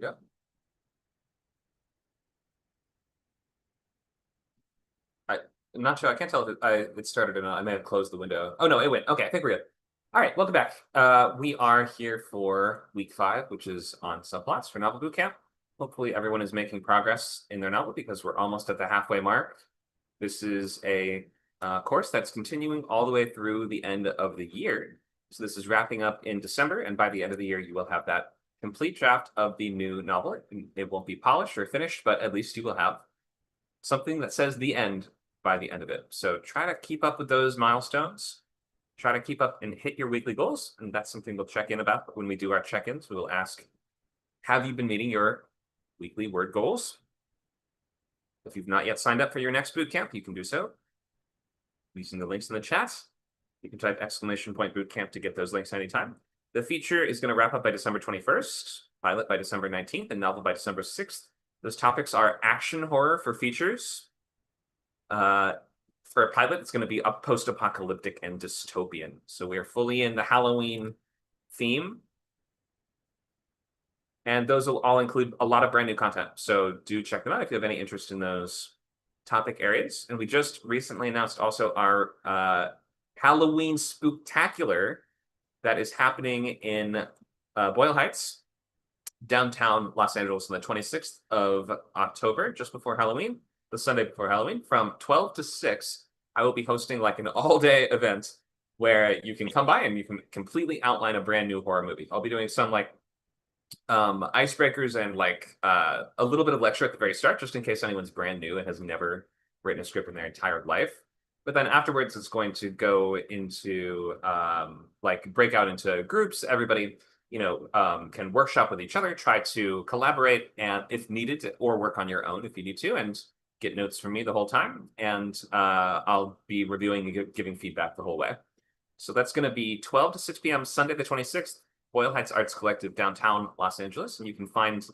go. I'm not sure. I can't tell if it started or not. I may have closed the window. Oh no, it went. Okay, I think we're good. All right, welcome back. We are here for week 5, which is on subplots for novel bootcamp. Hopefully everyone is making progress in their novel because we're almost at the halfway mark. This is a course that's continuing all the way through the end of the year. So this is wrapping up in December, and by the end of the year, you will have that complete draft of the new novel. It won't be polished or finished, but at least you will have something that says the end by the end of it. So try to keep up with those milestones. Try to keep up and hit your weekly goals. And that's something we'll check in about when we do our check-ins. We will ask, have you been meeting your weekly word goals? If you've not yet signed up for your next bootcamp, you can do so using the links in the chat. You can type !bootcamp to get those links anytime. The feature is going to wrap up by December 21st, pilot by December 19th, and novel by December 6th. Those topics are action horror for features. For a pilot, it's going to be a post-apocalyptic and dystopian. So we are fully in the Halloween theme. And those will all include a lot of brand new content. So do check them out if you have any interest in those topic areas. And we just recently announced also our Halloween Spooktacular that is happening in Boyle Heights, downtown Los Angeles on the 26th of October, just before Halloween, the Sunday before Halloween, from 12 to 6. I will be hosting like an all-day event where you can come by and you can completely outline a brand new horror movie. I'll be doing some like icebreakers and like a little bit of lecture at the very start, just in case anyone's brand new and has never written a script in their entire life. But then afterwards, it's going to go into like break out into groups. Everybody, can workshop with each other, try to collaborate, and if needed, or work on your own if you need to, and get notes from me the whole time. And I'll be reviewing and giving feedback the whole way. So that's going to be 12 to 6 p.m. Sunday the 26th, Boyle Heights Arts Collective, downtown Los Angeles. And you can find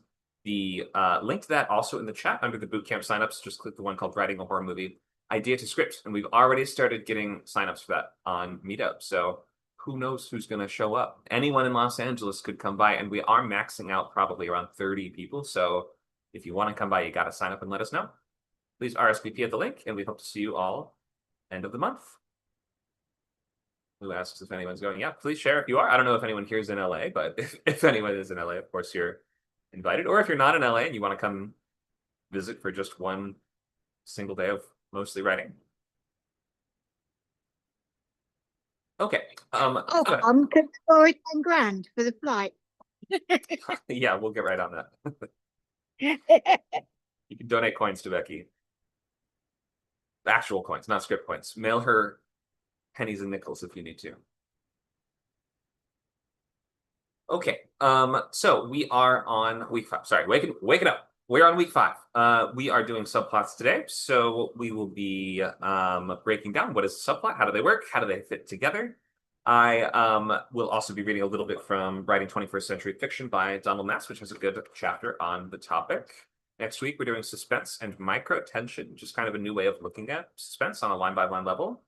the link to that also in the chat under the bootcamp signups. Just click the one called Writing a Horror Movie Idea to Script. And we've already started getting signups for that on Meetup. So who knows who's going to show up? Anyone in Los Angeles could come by, and we are maxing out probably around 30 people. So if you want to come by, you got to sign up and let us know. Please RSVP at the link, and we hope to see you all end of the month. Who asks if anyone's going? Yeah, please share if you are. I don't know if anyone here is in LA, but if anyone is in LA, of course, you're invited. Or if you're not in LA and you want to come visit for just one single day of mostly writing. Okay. I'm going to borrow 10 grand for the flight. Yeah, we'll get right on that. You can donate coins to Becky. Actual coins, not script coins. Mail her pennies and nickels if you need to. Okay, so we are on week 5. Sorry, wake it up. We're on week 5. We are doing subplots today, so we will be breaking down what is a subplot, how do they work, how do they fit together. I will also be reading a little bit from Writing 21st Century Fiction by Donald Nass, which has a good chapter on the topic. Next week, we're doing suspense and micro tension, which is kind of a new way of looking at suspense on a line-by-line level.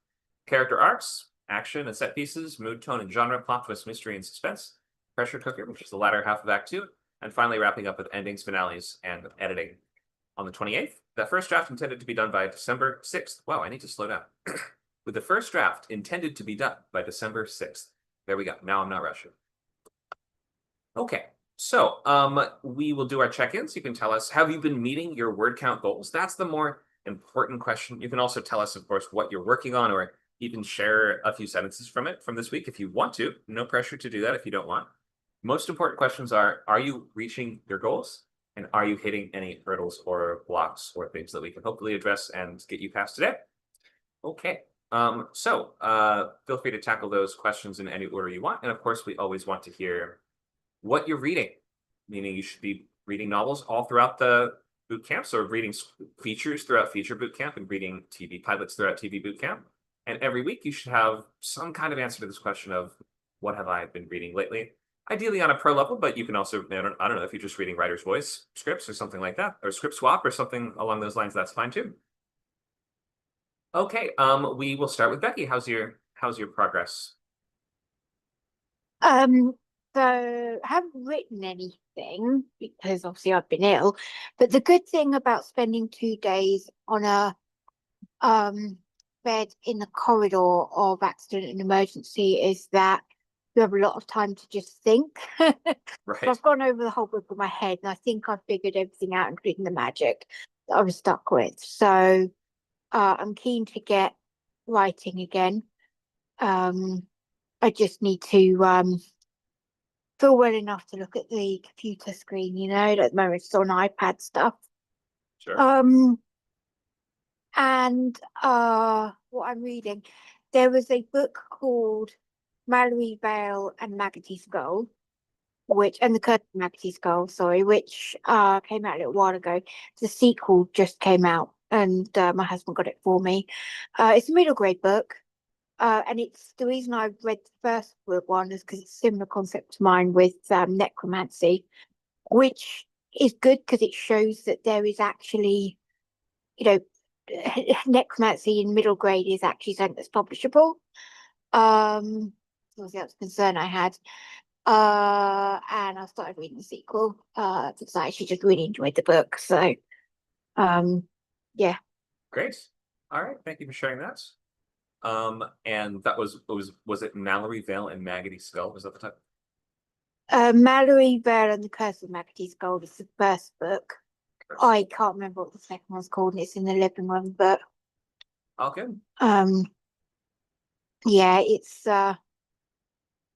Character arcs, action and set pieces, mood, tone, and genre, plot twist, mystery, and suspense. Pressure cooker, which is the latter half of Act 2. And finally, wrapping up with endings, finales, and editing. On the 28th, that first draft intended to be done by December 6th. Wow, I need to slow down. With the first draft intended to be done by December 6th. There we go. Now I'm not rushing. Okay. So we will do our check-ins. You can tell us, have you been meeting your word count goals? That's the more important question. You can also tell us, of course, what you're working on, or even share a few sentences from this week if you want to. No pressure to do that if you don't want. Most important questions are you reaching your goals? And are you hitting any hurdles or blocks or things that we can hopefully address and get you past today? Okay. So feel free to tackle those questions in any order you want. And of course, we always want to hear what you're reading, meaning you should be reading novels all throughout the bootcamp, so reading features throughout feature bootcamp and reading TV pilots throughout TV bootcamp. And every week you should have some kind of answer to this question of what have I been reading lately? Ideally on a pro level, but you can also, I don't know, if you're just reading writer's voice scripts or something like that, or script swap or something along those lines, that's fine too. Okay, we will start with Becky. How's your progress? So So I haven't written anything because obviously I've been ill. But the good thing about spending 2 days on a um bed in the corridor of accident and emergency is that you have a lot of time to just think. So Right. I've gone over the whole book in my head and I think I've figured everything out, including the magic that I was stuck with. So I'm keen to get writing again. Um, I just need to feel well enough to look at the computer screen, at the moment it's on iPad stuff. Sure. Um, and what I'm reading, there was a book called Mallory Vale and Maggoty Skull, and the Curse of Maggoty Skull, sorry, which came out a little while ago. The sequel just came out, and my husband got it for me. It's a middle grade book. And it's the reason I read the first book one is because it's a similar concept to mine with necromancy, which is good because it shows that there is actually, you know, necromancy in middle grade is actually something that's publishable. So that's a concern I had. And I started reading the sequel because I actually just really enjoyed the book. So, um, yeah. Great. All right. Thank you for sharing that. And that was it Mallory Vale and Maggoty Skull? Was that the type? Mallory Vale and the Curse of Maggoty Skull is the first book. I can't remember what the second one's called, and it's in the living room. But All good. um, yeah, it's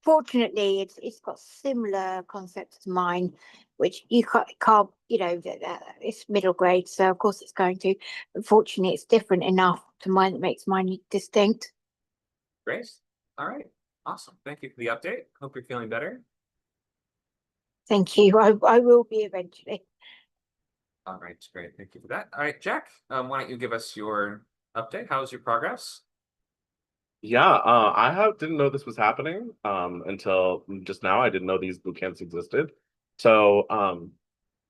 fortunately it's got similar concepts to mine, which you can't it's middle grade, so of course it's going to. Unfortunately, it's different enough to mine that makes mine distinct. Great. All right. Awesome. Thank you for the update. Hope you're feeling better. Thank you. I will be eventually. All right. Great. Thank you for that. All right, Jack. Why don't you give us your update? How's your progress? Yeah, didn't know this was happening until just now. I didn't know these boot camps existed. So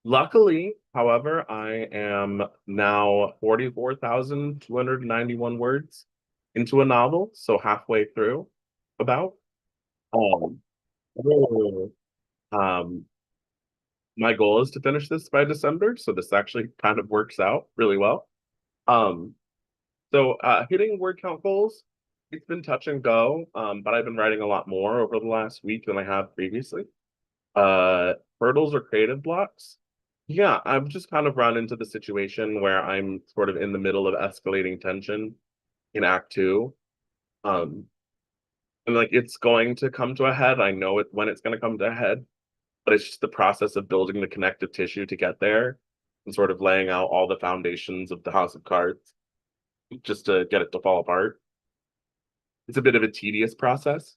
luckily, however, I am now 44,291 words into a novel, so halfway through about. Um, oh, um, my goal is to finish this by December, so this actually kind of works out really well. Um, hitting word count goals, it's been touch and go, but I've been writing a lot more over the last week than I have previously. Hurdles or creative blocks. Yeah, I've just kind of run into the situation where I'm sort of in the middle of escalating tension in Act Two. Um, and like it's going to come to a head. I know it when it's going to come to a head, but it's just the process of building the connective tissue to get there and sort of laying out all the foundations of the House of Cards just to get it to fall apart. It's a bit of a tedious process.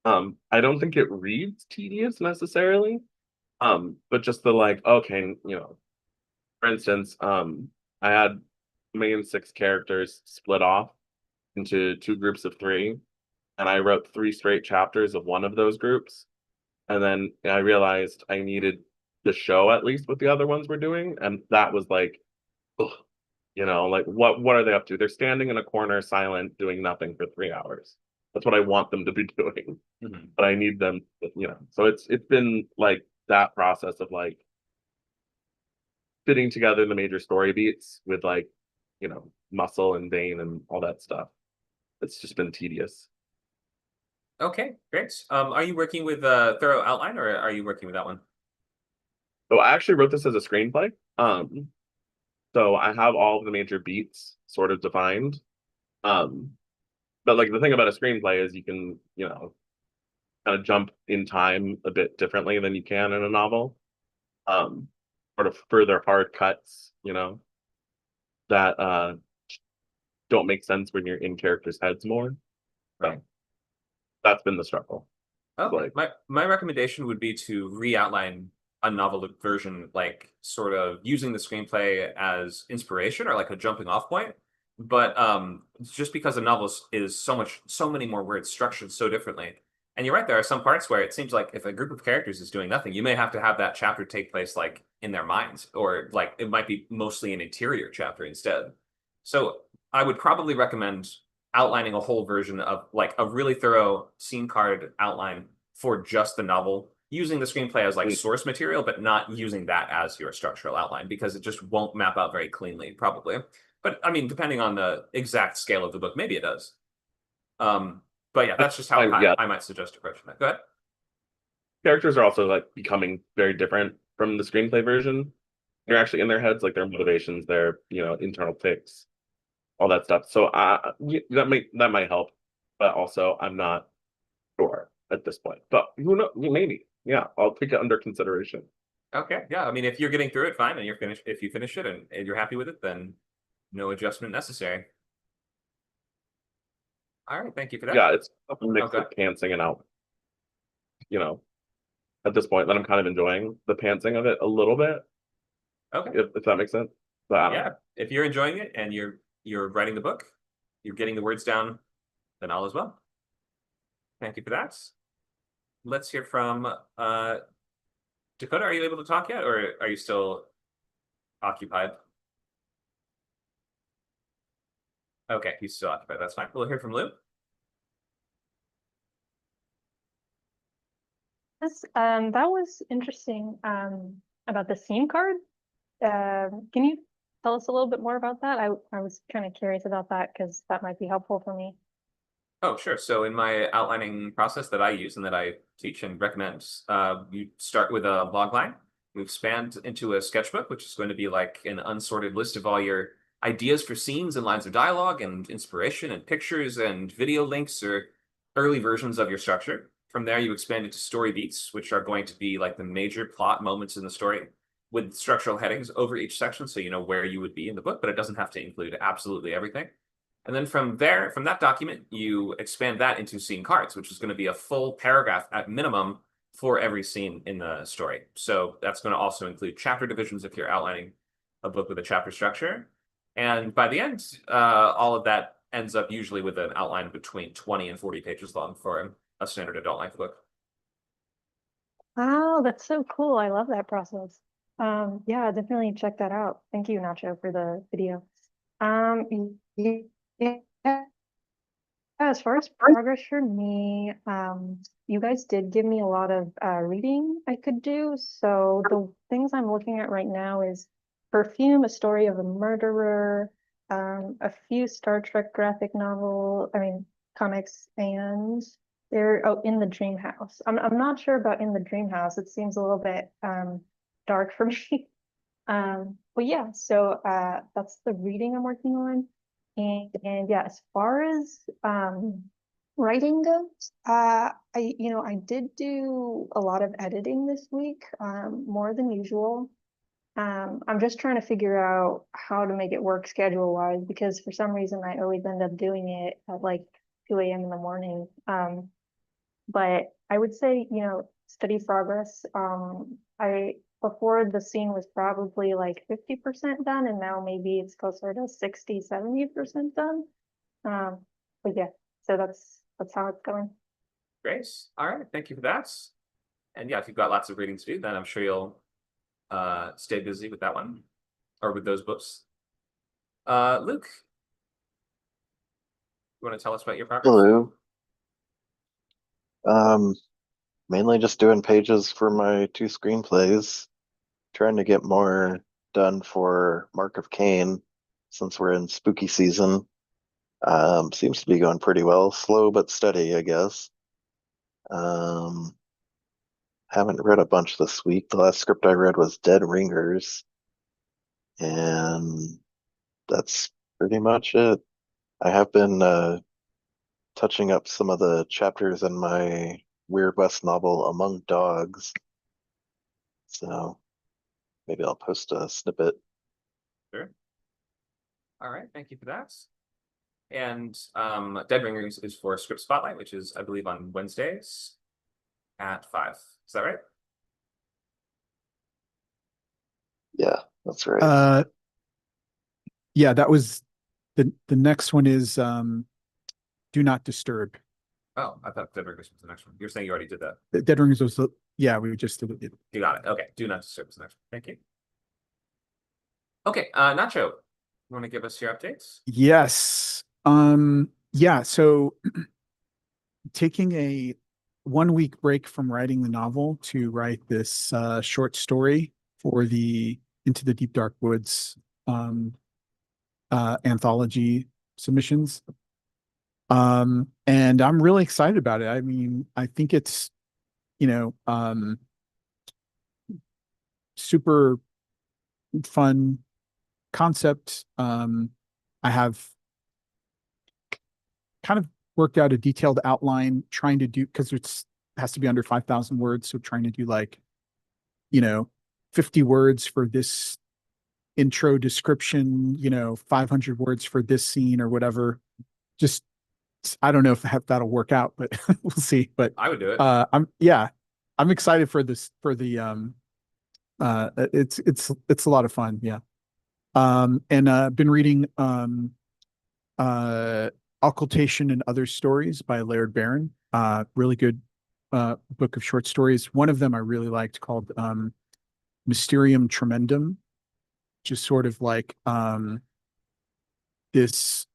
I don't think it reads tedious necessarily. But just the like, okay, for instance, I had main six characters split off into two groups of three, and I wrote three straight chapters of one of those groups. And then I realized I needed to show at least what the other ones were doing, and that was like, ugh, like what are they up to? They're standing in a corner, silent, doing nothing for 3 hours. That's what I want them to be doing, but I need them, So it's been like that process of like fitting together the major story beats with like, muscle and vein and all that stuff. It's just been tedious. Okay, great. Are you working with a thorough outline or are you working with that one? So I actually wrote this as a screenplay. So I have all of the major beats sort of defined. Um, but like the thing about a screenplay is you can, kind of jump in time a bit differently than you can in a novel. Um, Sort of further hard cuts, that don't make sense when you're in characters' heads more. Right. So that's been the struggle. Okay. Like, My recommendation would be to re-outline a novel version, like sort of using the screenplay as inspiration or like a jumping off point. But just because a novel is so many more words structured so differently. And you're right, there are some parts where it seems like if a group of characters is doing nothing, you may have to have that chapter take place like in their minds, or like it might be mostly an interior chapter instead. So I would probably recommend outlining a whole version of like a really thorough scene card outline for just the novel using the screenplay as like Mm. source material, but not using that as your structural outline because it just won't map out very cleanly, probably. But I mean, depending on the exact scale of the book, maybe it does. But yeah, that's just how Yeah. I might suggest approaching that. Go ahead. Characters are also like becoming very different from the screenplay version. They're actually in their heads, like their motivations, their internal ticks, all that stuff. So that might help, but also I'm not sure at this point. But who knows? Maybe. Yeah, I'll take it under consideration. Okay, yeah. I mean, if you're getting through it, fine, and you're finished. If you finish it and you're happy with it, then no adjustment necessary. All right, thank you for that. Yeah, it's a mix Okay. of pantsing and out. At this point, that I'm kind of enjoying the pantsing of it a little bit, Okay. if that makes sense. But I don't Yeah, know. if you're enjoying it and you're writing the book, you're getting the words down, then all is well. Thank you for that. Let's hear from Dakota. Are you able to talk yet, or are you still occupied? Okay, he's still occupied. That's fine. We'll hear from Lou. Yes, that was interesting about the scene card. Can you tell us a little bit more about that? I was kind of curious about that because that might be helpful for me. Oh, sure. So in my outlining process that I use and that I teach and recommend, you start with a log line. You expand into a sketchbook, which is going to be like an unsorted list of all your ideas for scenes and lines of dialogue and inspiration and pictures and video links or early versions of your structure. From there, you expand into story beats, which are going to be like the major plot moments in the story with structural headings over each section so you know where you would be in the book, but it doesn't have to include absolutely everything. And then from there, from that document, you expand that into scene cards, which is going to be a full paragraph at minimum for every scene in the story. So that's going to also include chapter divisions if you're outlining a book with a chapter structure. And by the end, all of that ends up usually with an outline between 20 and 40 pages long for a standard adult length book. Wow, that's so cool. I love that process. Yeah, definitely check that out. Thank you, Nacho, for the video. Yeah, as far as progress for me, you guys did give me a lot of reading I could do. So the things I'm looking at right now is Perfume, A Story of a Murderer, a few Star Trek graphic comics, and In the Dream House. I'm not sure about In the Dream House. It seems a little bit dark for me. But yeah, so that's the reading I'm working on. And yeah, as far as writing goes, I did do a lot of editing this week, more than usual. I'm just trying to figure out how to make it work schedule wise because for some reason I always end up doing it at like 2 a.m. in the morning. But I would say, steady progress. Before the scene was probably like 50% done, and now maybe it's closer to 60, 70% done. But yeah, so that's how it's going. Great. All right. Thank you for that. And yeah, if you've got lots of reading to do, then I'm sure you'll stay busy with that one or with those books. Luke, you want to tell us about your progress? Hello. Mainly just doing pages for my 2 screenplays, trying to get more done for Mark of Cain since we're in spooky season. Seems to be going pretty well, slow but steady, I guess. Haven't read a bunch this week. The last script I read was Dead Ringers, and that's pretty much it. I have been touching up some of the chapters in my Weird West novel Among Dogs. So maybe I'll post a snippet. Sure. All right. Thank you for that. And Dead Ringers is for Script Spotlight, which is, I believe, on Wednesdays at 5. Is that right? Yeah, that's right. Yeah, that was the next one is Do Not Disturb. Oh, I thought Dead Ringers was the next one. You're saying you already did that. Dead Ringers was yeah, we just did it. You got it. Okay. Do Not Disturb is the next one. Thank you. Okay. Nacho, you want to give us your updates? Yes. Yeah, so taking a 1 week break from writing the novel to write this short story for the Into the Deep Dark Woods anthology submissions. And I'm really excited about it. I mean, I think it's, super fun concept. I have kind of worked out a detailed outline trying to do, because it has to be under 5,000 words. So trying to do like, 50 words for this intro description, 500 words for this scene or whatever. Just, I don't know if that'll work out, but we'll see. But I would do it. I'm excited for this, for the, it's a lot of fun. Yeah. And been reading, Occultation and Other Stories by Laird Barron. Really good book of short stories. One of them I really liked called Mysterium Tremendum, just sort of like this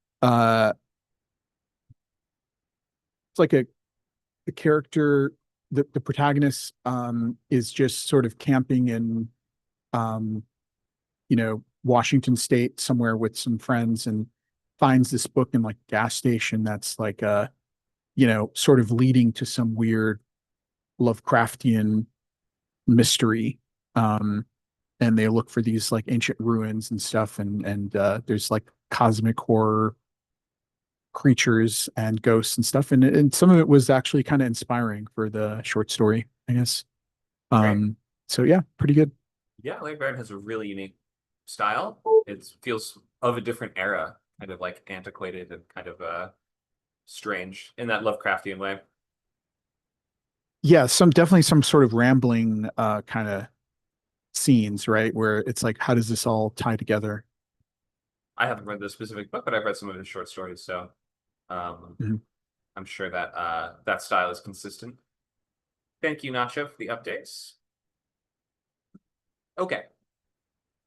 it's like a character, the protagonist is just sort of camping in Washington State somewhere with some friends, and finds this book in like a gas station that's like sort of leading to some weird Lovecraftian mystery. And they look for these like ancient ruins and stuff, and there's like cosmic horror creatures and ghosts and stuff, and some of it was actually kind of inspiring for the short story, I guess. So yeah, pretty good. Yeah, Larry Barron has a really unique style. It feels of a different era, kind of like antiquated and kind of strange in that Lovecraftian way. Yeah, definitely some sort of rambling kind of scenes, right? Where it's like, how does this all tie together? I haven't read the specific book, but I've read some of his short stories, so Mhm. I'm sure that that style is consistent. Thank you, Nacho, for the updates. Okay.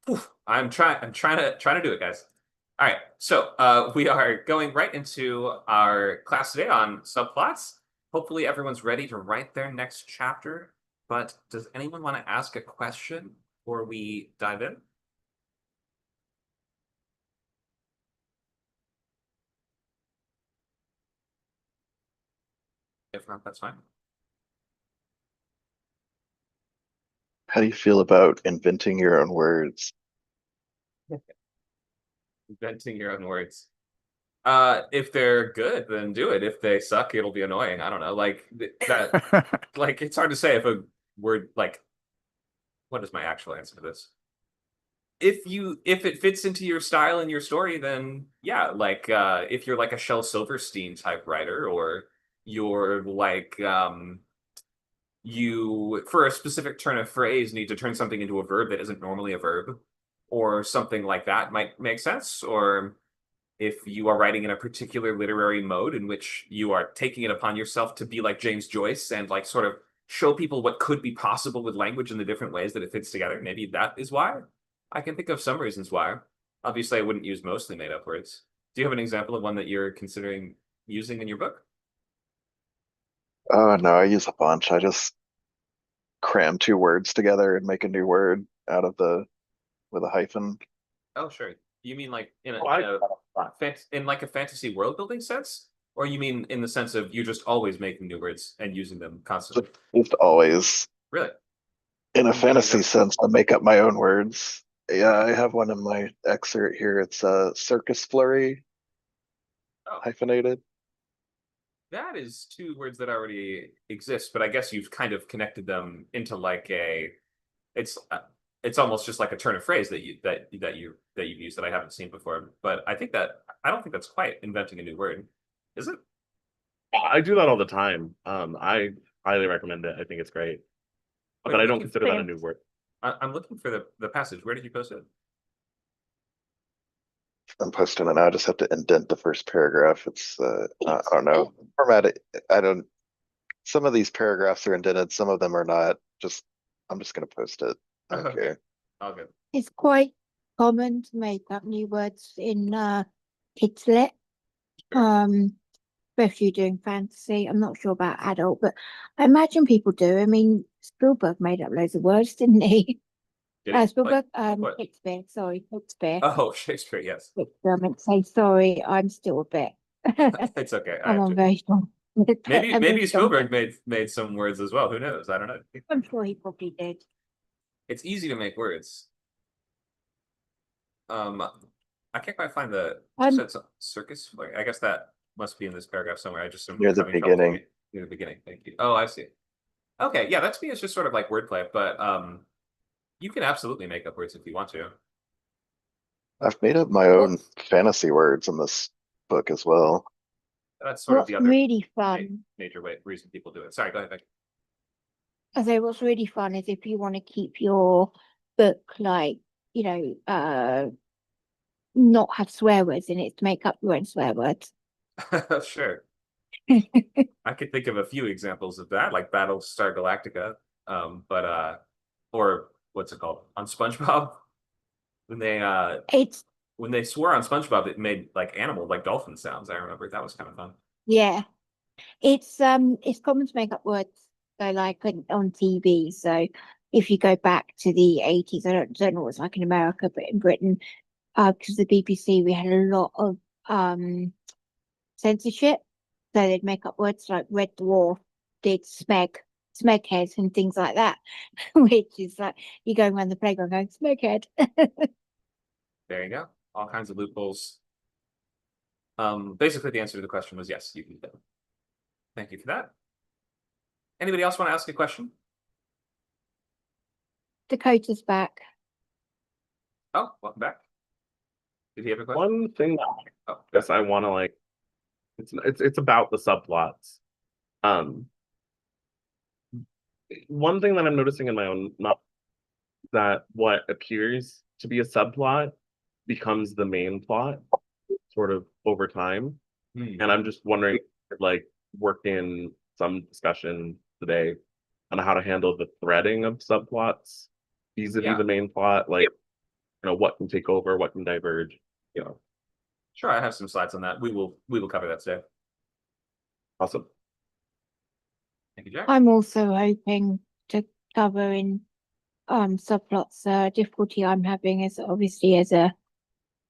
Whew, I'm trying to do it, guys. All right, so we are going right into our class today on subplots. Hopefully everyone's ready to write their next chapter, but does anyone want to ask a question before we dive in? If not, that's fine. How do you feel about inventing your own words? Inventing your own words. If they're good, then do it. If they suck, it'll be annoying. I don't know. Like that, like it's hard to say if a word like what is my actual answer to this? If it fits into your style and your story, then yeah, like if you're like a Shel Silverstein type writer, or you're like you for a specific turn of phrase need to turn something into a verb that isn't normally a verb, or something like that might make sense. Or if you are writing in a particular literary mode in which you are taking it upon yourself to be like James Joyce and like sort of show people what could be possible with language in the different ways that it fits together, maybe that is why. I can think of some reasons why. Obviously, I wouldn't use mostly made up words. Do you have an example of one that you're considering using in your book? Oh no, I use a bunch. I just cram two words together and make a new word out of the with a hyphen. Oh, sure. You mean like in like a fantasy world building sense? Or you mean in the sense of you're just always making new words and using them constantly? Just always. Really? In a fantasy sense, I make up my own words. Yeah, I have one in my excerpt here. It's a circus flurry Oh, hyphenated. that is two words that already exist, but I guess you've kind of connected them into like a it's it's almost just like a turn of phrase that you've used that I haven't seen before. But I don't think that's quite inventing a new word, is it? I do that all the time. I highly recommend it. I think it's great, Wait, but I don't looking- consider that a new word. I'm looking for the passage. Where did you post it? I'm posting it now. I just have to indent the first paragraph. It's I don't know. Format it. I don't. Some of these paragraphs are indented. Some of them are not. I'm just gonna post it. I don't Okay. care. All good. It's quite common to make up new words in kids lit. especially doing fantasy. I'm not sure about adult, but I imagine people do. I mean, Spielberg made up loads of words, didn't he? Did it? Spielberg, what? Shakespeare, sorry, Shakespeare. Oh, Shakespeare, yes. Shakespeare, I meant to say sorry, I'm still a bit. It's okay. I I'm have on to. very strong. Maybe I'm very strong. Spielberg made some words as well. Who knows? I don't know. I'm sure he probably did. It's easy to make words. I can't quite find the said circus. Like, I guess that must be in this paragraph somewhere. I just am Near the having trouble beginning. near the beginning. Thank you. Oh, I see. Okay, yeah, that to me is just sort of like wordplay, but you can absolutely make up words if you want to. I've made up my own fantasy words in this book as well. That's sort of What's the other really fun, major reason people do it. Sorry, go ahead, Becky. I say what's really fun is if you want to keep your book like, you know, not have swear words in it, to make up your own swear words. Sure. I could think of a few examples of that, like Battlestar Galactica, or what's it called on SpongeBob when It's they swore on SpongeBob, it made like animal, like dolphin sounds. I remember that was kind of fun. yeah, it's common to make up words. So like on TV. So if you go back to the 80s, I don't know what it's like in America, but in Britain, because the BBC, we had a lot of censorship. So they'd make up words like Red Dwarf, did Smeghead, and things like that, which is like you going around the playground going Smeghead. There you go. All kinds of loopholes. Basically, the answer to the question was yes, you can do it. Thank you for that. Anybody else want to ask a question? Dakota's back. Oh, welcome back. Did he have a question? One thing that Oh, I guess I want to like, it's about the subplots. One thing that I'm noticing in my own not that what appears to be a subplot becomes the main plot sort of over time. And I'm just wondering, like, work in some discussion today on how to handle the threading of subplots vis-a-vis Yeah. the main plot, like, what can take over, what can diverge, Sure, I have some slides on that. We will cover that today. Awesome. Thank you, Jack. I'm also hoping to cover in subplots. Difficulty I'm having is obviously as a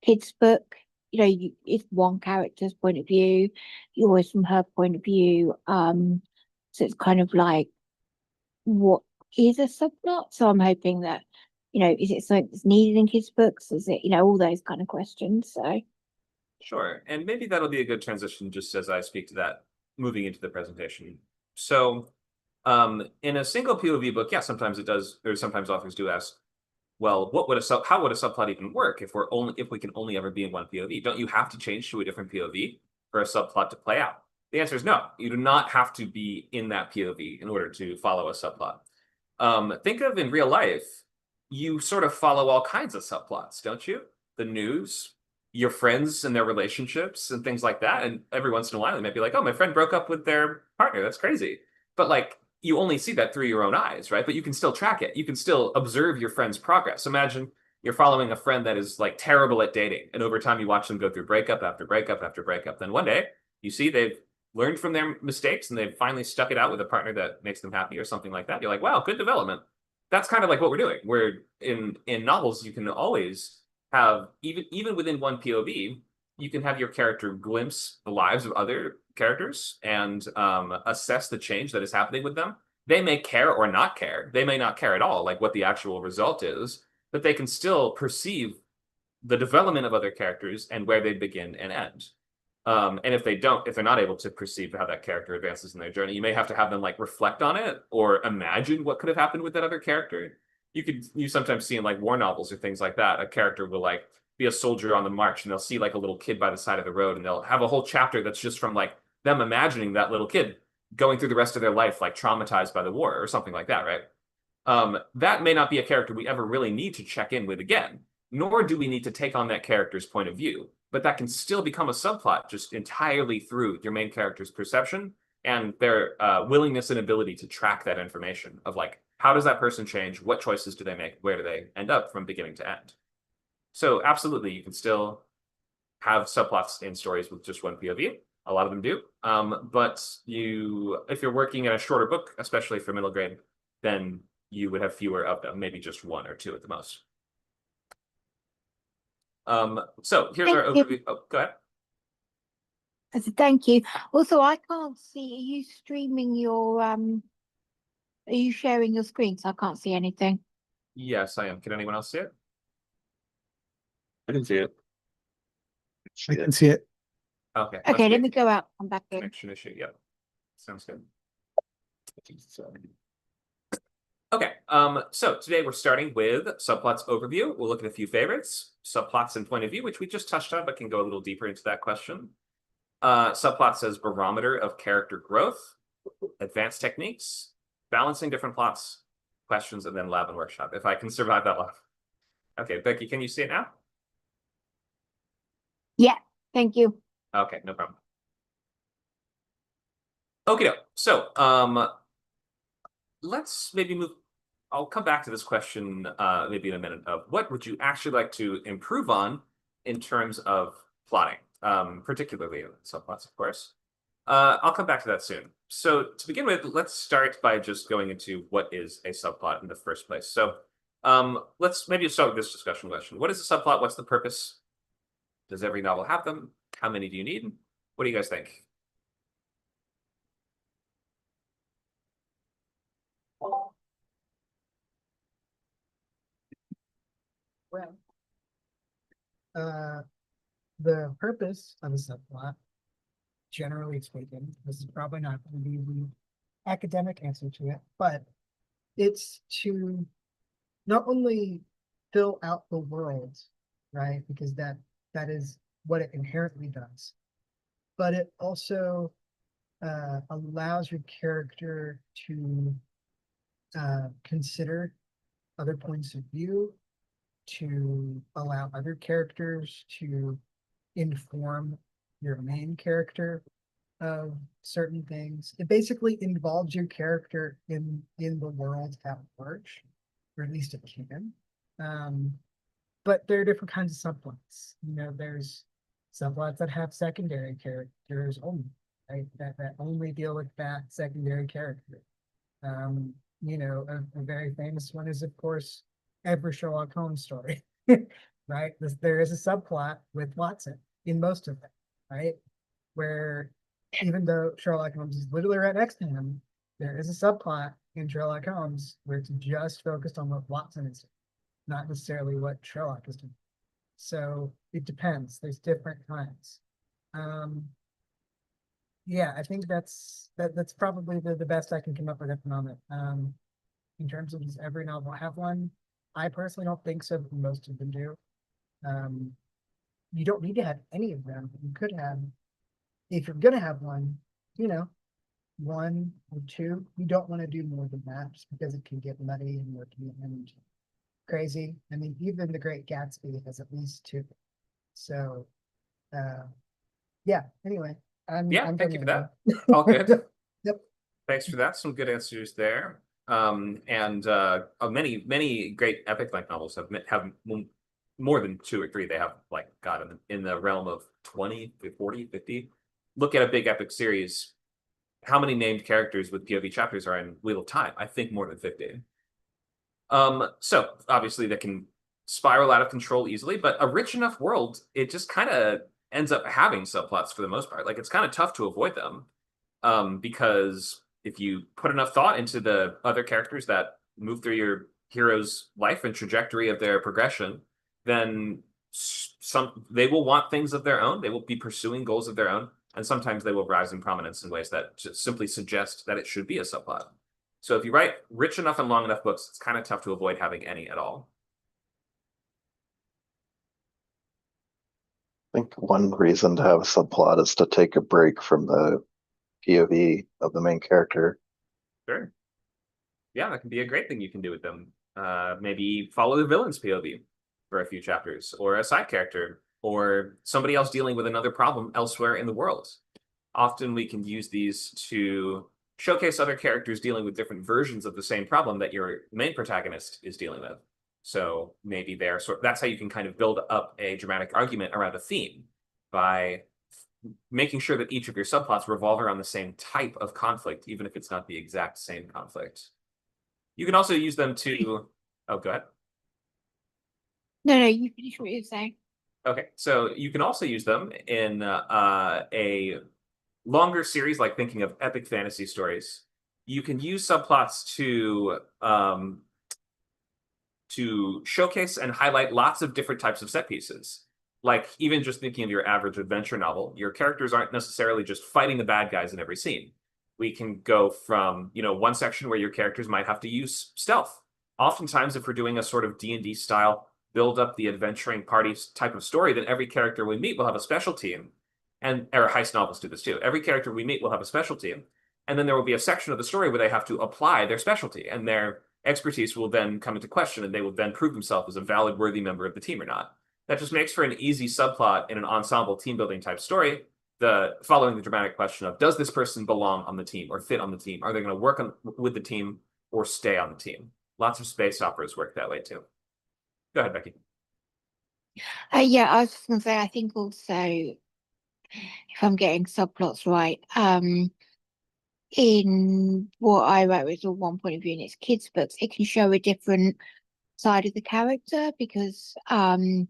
kids book, it's one character's point of view, you're always from her point of view. So it's kind of like, what is a subplot? So I'm hoping that, is it something that's needed in kids books? Is it, all those kind of questions? So Sure, and maybe that'll be a good transition just as I speak to that moving into the presentation. So, in a single POV book, yeah, sometimes it does, or sometimes authors do ask, well, how would a subplot even work if we can only ever be in one POV? Don't you have to change to a different POV for a subplot to play out? The answer is no. You do not have to be in that POV in order to follow a subplot. Think of in real life, you sort of follow all kinds of subplots, don't you? The news, your friends and their relationships and things like that. And every once in a while, they might be like, oh, my friend broke up with their partner. That's crazy. But like, you only see that through your own eyes, right? But you can still track it. You can still observe your friend's progress. Imagine you're following a friend that is like terrible at dating. And over time, you watch them go through breakup after breakup after breakup. Then one day, you see they've learned from their mistakes and they've finally stuck it out with a partner that makes them happy or something like that. You're like, wow, good development. That's kind of like what we're doing. Where in novels, you can always have, even within one POV, you can have your character glimpse the lives of other characters and assess the change that is happening with them. They may care or not care. They may not care at all, like what the actual result is, but they can still perceive the development of other characters and where they begin and end. And if they're not able to perceive how that character advances in their journey, you may have to have them like reflect on it or imagine what could have happened with that other character. You sometimes see in like war novels or things like that, a character will like be a soldier on the march and they'll see like a little kid by the side of the road and they'll have a whole chapter that's just from like them imagining that little kid going through the rest of their life like traumatized by the war or something like that, right? That may not be a character we ever really need to check in with again, nor do we need to take on that character's point of view. But that can still become a subplot just entirely through your main character's perception and their willingness and ability to track that information of like, how does that person change? What choices do they make? Where do they end up from beginning to end? So absolutely, you can still have subplots in stories with just one POV. A lot of them do. But if you're working in a shorter book, especially for middle grade, then you would have fewer of them, maybe just 1 or 2 at the most. So here's our Thank you. overview. Oh, go ahead. I said thank you. Also, I can't see. Are you streaming your Are you sharing your screen? So I can't see anything. Yes, I am. Can anyone else see it? I can see it. I can see it. Okay. Okay, must let be me a go out. I'm back in. connection issue. Yep. Sounds good. Okay, so today we're starting with subplots overview. We'll look at a few favorites, subplots and point of view, which we just touched on, but can go a little deeper into that question. Subplots as barometer of character growth, advanced techniques, balancing different plots, questions, and then lab and workshop, if I can survive that lab. Okay, Becky, can you see it now? Yeah, thank you. Okay, no problem. Okay, so let's maybe move. I'll come back to this question maybe in a minute of what would you actually like to improve on in terms of plotting, particularly subplots, of course. I'll come back to that soon. So to begin with, let's start by just going into what is a subplot in the first place. So let's maybe start with this discussion question. What is a subplot? What's the purpose? Does every novel have them? How many do you need? What do you guys think? Well, the purpose of a subplot, generally speaking, this is probably not going to be the academic answer to it, but it's to not only fill out the world, right? Because that is what it inherently does, but it also allows your character to consider other points of view, to allow other characters to inform your main character of certain things. It basically involves your character in the world at large, or at least it can. But there are different kinds of subplots. You know, there's subplots that have secondary characters only, right? That only deal with that secondary character. You know, a very famous one is, of course, every Sherlock Holmes story, right? There is a subplot with Watson in most of them, right? Where even though Sherlock Holmes is literally right next to him, there is a subplot in Sherlock Holmes where it's just focused on what Watson is doing, not necessarily what Sherlock is doing. So it depends. There's different kinds. Yeah, I think that's probably the best I can come up with at the moment. In terms of does every novel have one? I personally don't think so, but most of them do. You don't need to have any of them. You could have, if you're gonna have one, you know, 1 or 2. You don't want to do more than that just because it can get muddy and murky and crazy. I mean, even The Great Gatsby has at least 2. So, yeah. Anyway, I'm Thank you for that. done. All good. Yep. Thanks for that. Some good answers there. And many great epic like novels have more than 2 or 3. They have like God in the realm of 20, 40, 50. Look at a big epic series. How many named characters with POV chapters are in Wheel of Time? I think more than 50. So obviously that can spiral out of control easily, but a rich enough world, it just kind of ends up having subplots for the most part. Like it's kind of tough to avoid them. Because if you put enough thought into the other characters that move through your hero's life and trajectory of their progression, then they will want things of their own. They will be pursuing goals of their own, and sometimes they will rise in prominence in ways that just simply suggest that it should be a subplot. So if you write rich enough and long enough books, it's kind of tough to avoid having any at all. I think one reason to have a subplot is to take a break from the POV of the main character. Sure. Yeah, that can be a great thing you can do with them. Maybe follow the villain's POV for a few chapters, or a side character, or somebody else dealing with another problem elsewhere in the world. Often we can use these to showcase other characters dealing with different versions of the same problem that your main protagonist is dealing with. So maybe that's how you can kind of build up a dramatic argument around a theme by making sure that each of your subplots revolve around the same type of conflict, even if it's not the exact same conflict. You can also use them to. Oh, go ahead. No, you finish what you're saying. Okay, so you can also use them in a longer series, like thinking of epic fantasy stories. You can use subplots to showcase and highlight lots of different types of set pieces. Like even just thinking of your average adventure novel, your characters aren't necessarily just fighting the bad guys in every scene. We can go from, one section where your characters might have to use stealth. Oftentimes, if we're doing a sort of D&D style build up the adventuring party type of story, then every character we meet will have a specialty. Or heist novels do this too. Every character we meet will have a specialty. And then there will be a section of the story where they have to apply their specialty, and their expertise will then come into question, and they will then prove themselves as a valid, worthy member of the team or not. That just makes for an easy subplot in an ensemble team building type story. Following the dramatic question of, does this person belong on the team or fit on the team? Are they going to work with the team or stay on the team? Lots of space operas work that way too. Go ahead, Becky. Yeah, I was just gonna say, I think also, if I'm getting subplots right, in what I wrote was all one point of view in its kids' books, it can show a different side of the character because obviously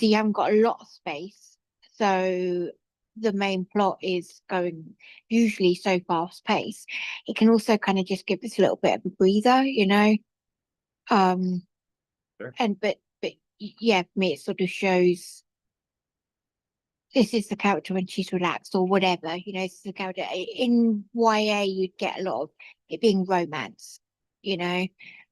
you haven't got a lot of space, so the main plot is going usually so fast paced. It can also kind of just give us a little bit of a breather, Sure. but yeah, for me it sort of shows this is the character when she's relaxed or whatever, this is the character. In YA you'd get a lot of it being romance,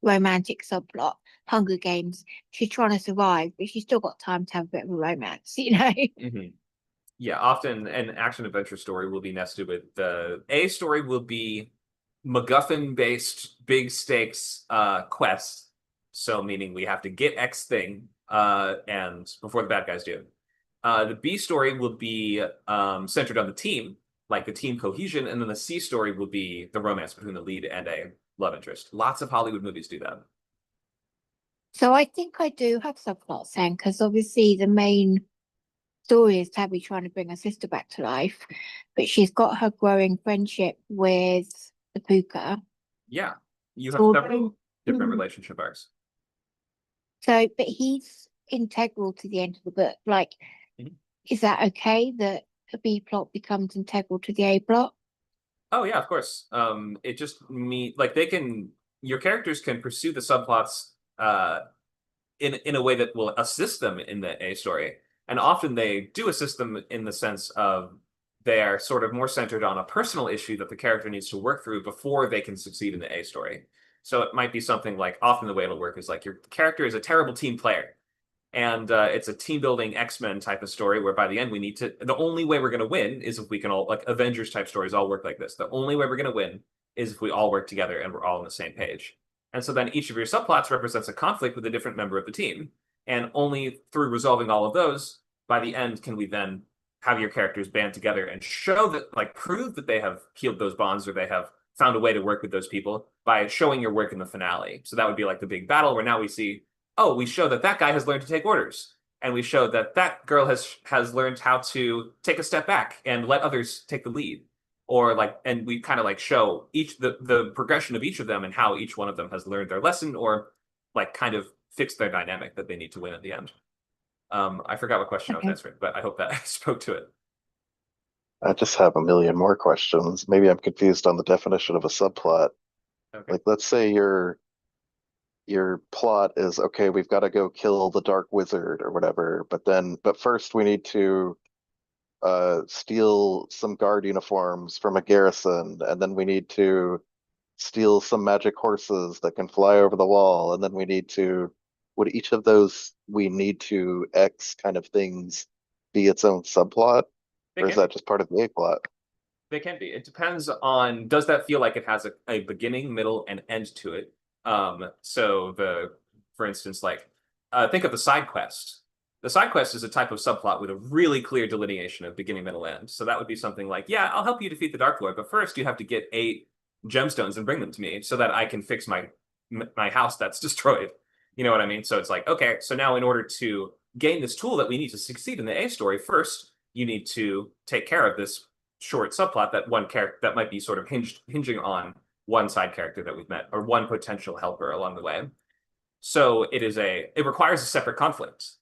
romantic subplot. Hunger Games, she's trying to survive, but she's still got time to have a bit of a romance, Mm-hmm. Yeah, often an action adventure story will be nested with the A story will be MacGuffin based big stakes quest. So meaning we have to get X thing and before the bad guys do. The B story will be centered on the team, like the team cohesion, and then the C story will be the romance between the lead and a love interest. Lots of Hollywood movies do that. So I think I do have subplots then, because obviously the main story is Tabby trying to bring her sister back to life, but she's got her growing friendship with the Puka. Yeah, you have So several different Mhm. relationship arcs. So, but he's integral to the end of the book. Like, Mhm. is that okay that the B plot becomes integral to the A plot? Oh yeah, of course. It just like your characters can pursue the subplots in a way that will assist them in the A story. And often they do assist them in the sense of they are sort of more centered on a personal issue that the character needs to work through before they can succeed in the A story. So it might be something like, often the way it'll work is like your character is a terrible team player. And it's a team building X-Men type of story where by the end the only way we're going to win is if we can all, like Avengers type stories all work like this. The only way we're going to win is if we all work together and we're all on the same page. And so then each of your subplots represents a conflict with a different member of the team. And only through resolving all of those, by the end, can we then have your characters band together and show that, like, prove that they have healed those bonds or they have found a way to work with those people by showing your work in the finale. So that would be like the big battle where now we see, oh, we show that that guy has learned to take orders. And we show that that girl has learned how to take a step back and let others take the lead. Or like, and we kind of like show the progression of each of them and how each one of them has learned their lesson or like kind of fixed their dynamic that they need to win at the end. I forgot what question I was Okay. answering, but I hope that I spoke to it. I just have a million more questions. Maybe I'm confused on the definition of a subplot. Okay. Like, let's say your plot is, okay, we've got to go kill the Dark Wizard or whatever, but first we need to steal some guard uniforms from a garrison, and then we need to steal some magic horses that can fly over the wall, and then would each of those we need to X kind of things be its own subplot? They Or is can that be. just part of the A plot? They can be. It depends on, does that feel like it has a beginning, middle, and end to it? For instance, like, think of the side quest. The side quest is a type of subplot with a really clear delineation of beginning, middle, end. So that would be something like, yeah, I'll help you defeat the Dark Lord, but first you have to get 8 gemstones and bring them to me so that I can fix my house that's destroyed. You know what I mean? So it's like, okay, so now in order to gain this tool that we need to succeed in the A story, first you need to take care of this short subplot that one character that might be sort of hinging on one side character that we've met or one potential helper along the way. So it requires a separate conflict.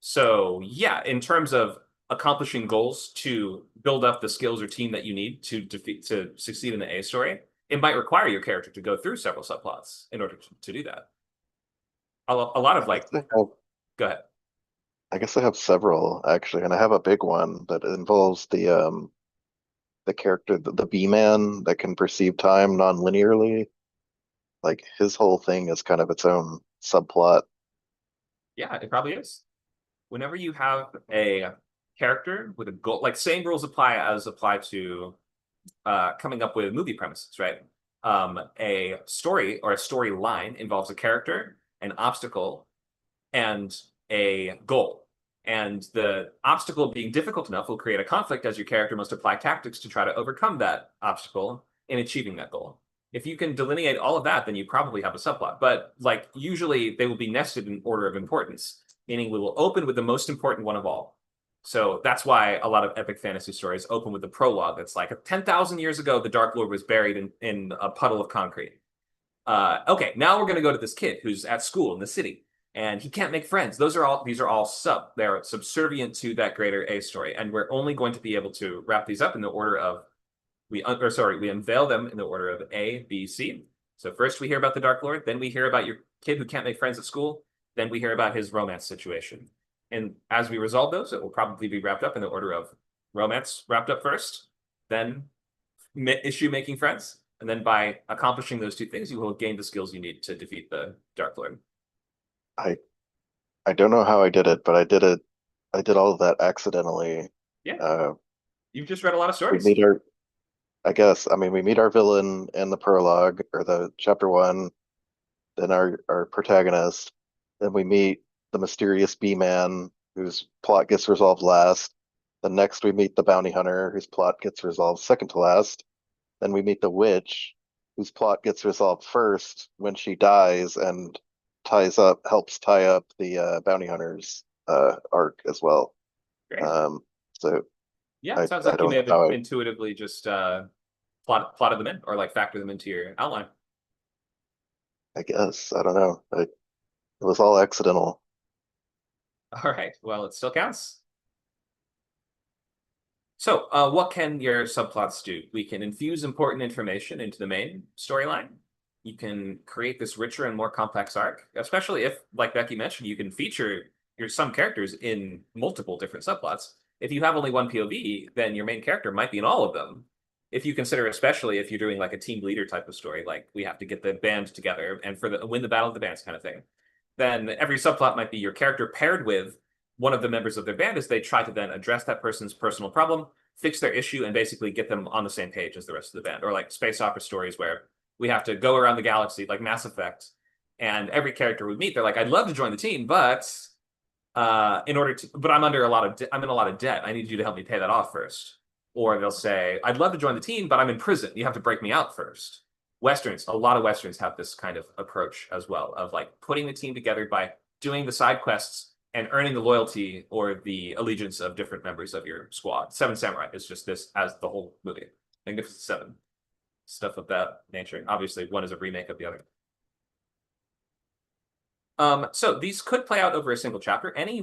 So yeah, in terms of accomplishing goals to build up the skills or team that you need to succeed in the A story, it might require your character to go through several subplots in order to do that. A lot of like, go ahead. I guess I have several actually, and I have a big one that involves the character, the B-man that can perceive time non-linearly. Like his whole thing is kind of its own subplot. Yeah, it probably is. Whenever you have a character with a goal, like same rules apply to coming up with movie premises, right? A story or a storyline involves a character, an obstacle, and a goal. And the obstacle being difficult enough will create a conflict as your character must apply tactics to try to overcome that obstacle in achieving that goal. If you can delineate all of that, then you probably have a subplot. But like usually they will be nested in order of importance, meaning we will open with the most important one of all. So that's why a lot of epic fantasy stories open with the prologue. That's like 10,000 years ago, the Dark Lord was buried in a puddle of concrete. Okay, now we're going to go to this kid who's at school in the city, and he can't make these are all they're subservient to that greater A story, and we're only going to be able to wrap these up in the order of we unveil them in the order of A, B, C. So first we hear about the Dark Lord, then we hear about your kid who can't make friends at school, then we hear about his romance situation. And as we resolve those, it will probably be wrapped up in the order of romance wrapped up first, then issue making friends, and then by accomplishing those two things, you will gain the skills you need to defeat the Dark Lord. I don't know how I did it, but I did it. I did all of that accidentally. Yeah. You've just read a lot of We stories. meet we meet our villain in the prologue or the chapter 1, then our protagonist, then we meet the mysterious B-man whose plot gets resolved last. Then next we meet the bounty hunter whose plot gets resolved second to last. Then we meet the witch whose plot gets resolved first when she dies and helps tie up the bounty hunter's arc as well. Great. So yeah, it sounds I like you don't may have know how intuitively just plotted them in or like factor them into your outline. I guess I don't know. It was all accidental. All right. Well, it still counts. So, what can your subplots do? We can infuse important information into the main storyline. You can create this richer and more complex arc, especially if, like Becky mentioned, you can feature some characters in multiple different subplots. If you have only one POV, then your main character might be in all of them. If you consider, especially if you're doing like a team leader type of story, like we have to get the band together and win the battle of the bands kind of thing, then every subplot might be your character paired with one of the members of their band as they try to then address that person's personal problem, fix their issue, and basically get them on the same page as the rest of the band. Or like space opera stories where we have to go around the galaxy, like Mass Effect, and every character we meet, they're like, "I'd love to join the team, but I'm in a lot of debt. I need you to help me pay that off first." Or they'll say, "I'd love to join the team, but I'm in prison. You have to break me out first." A lot of Westerns have this kind of approach as well, of like putting the team together by doing the side quests and earning the loyalty or the allegiance of different members of your squad. Seven Samurai is just this as the whole movie. Magnificent Seven. Stuff of that nature. Obviously, one is a remake of the other. So these could play out over a single chapter. Any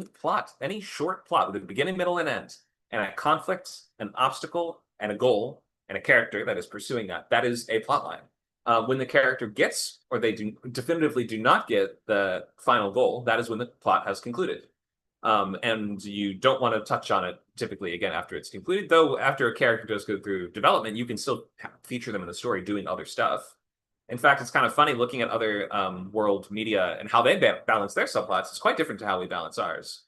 short plot with a beginning, middle, and end, and a conflict, an obstacle, and a goal, and a character that is pursuing that is a plot line. When the character gets, or they definitively do not get the final goal, that is when the plot has concluded. And you don't want to touch on it typically again after it's concluded, though after a character does go through development, you can still feature them in the story doing other stuff. In fact, it's kind of funny looking at other world media and how they balance their subplots. It's quite different to how we balance ours.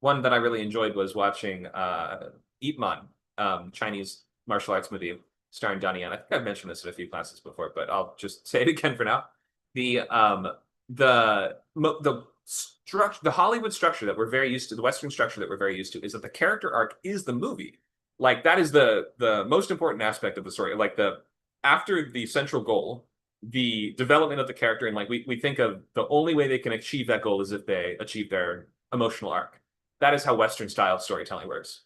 One that I really enjoyed was watching Ip Man, Chinese martial arts movie starring Donnie Yen. I think I've mentioned this in a few classes before, but I'll just say it again for now. The structure, the Hollywood structure that we're very used to, the Western structure that we're very used to, is that the character arc is the movie. Like that is the most important aspect of the story. Like after the central goal, the development of the character, and like we think of the only way they can achieve that goal is if they achieve their emotional arc. That is how Western style storytelling works.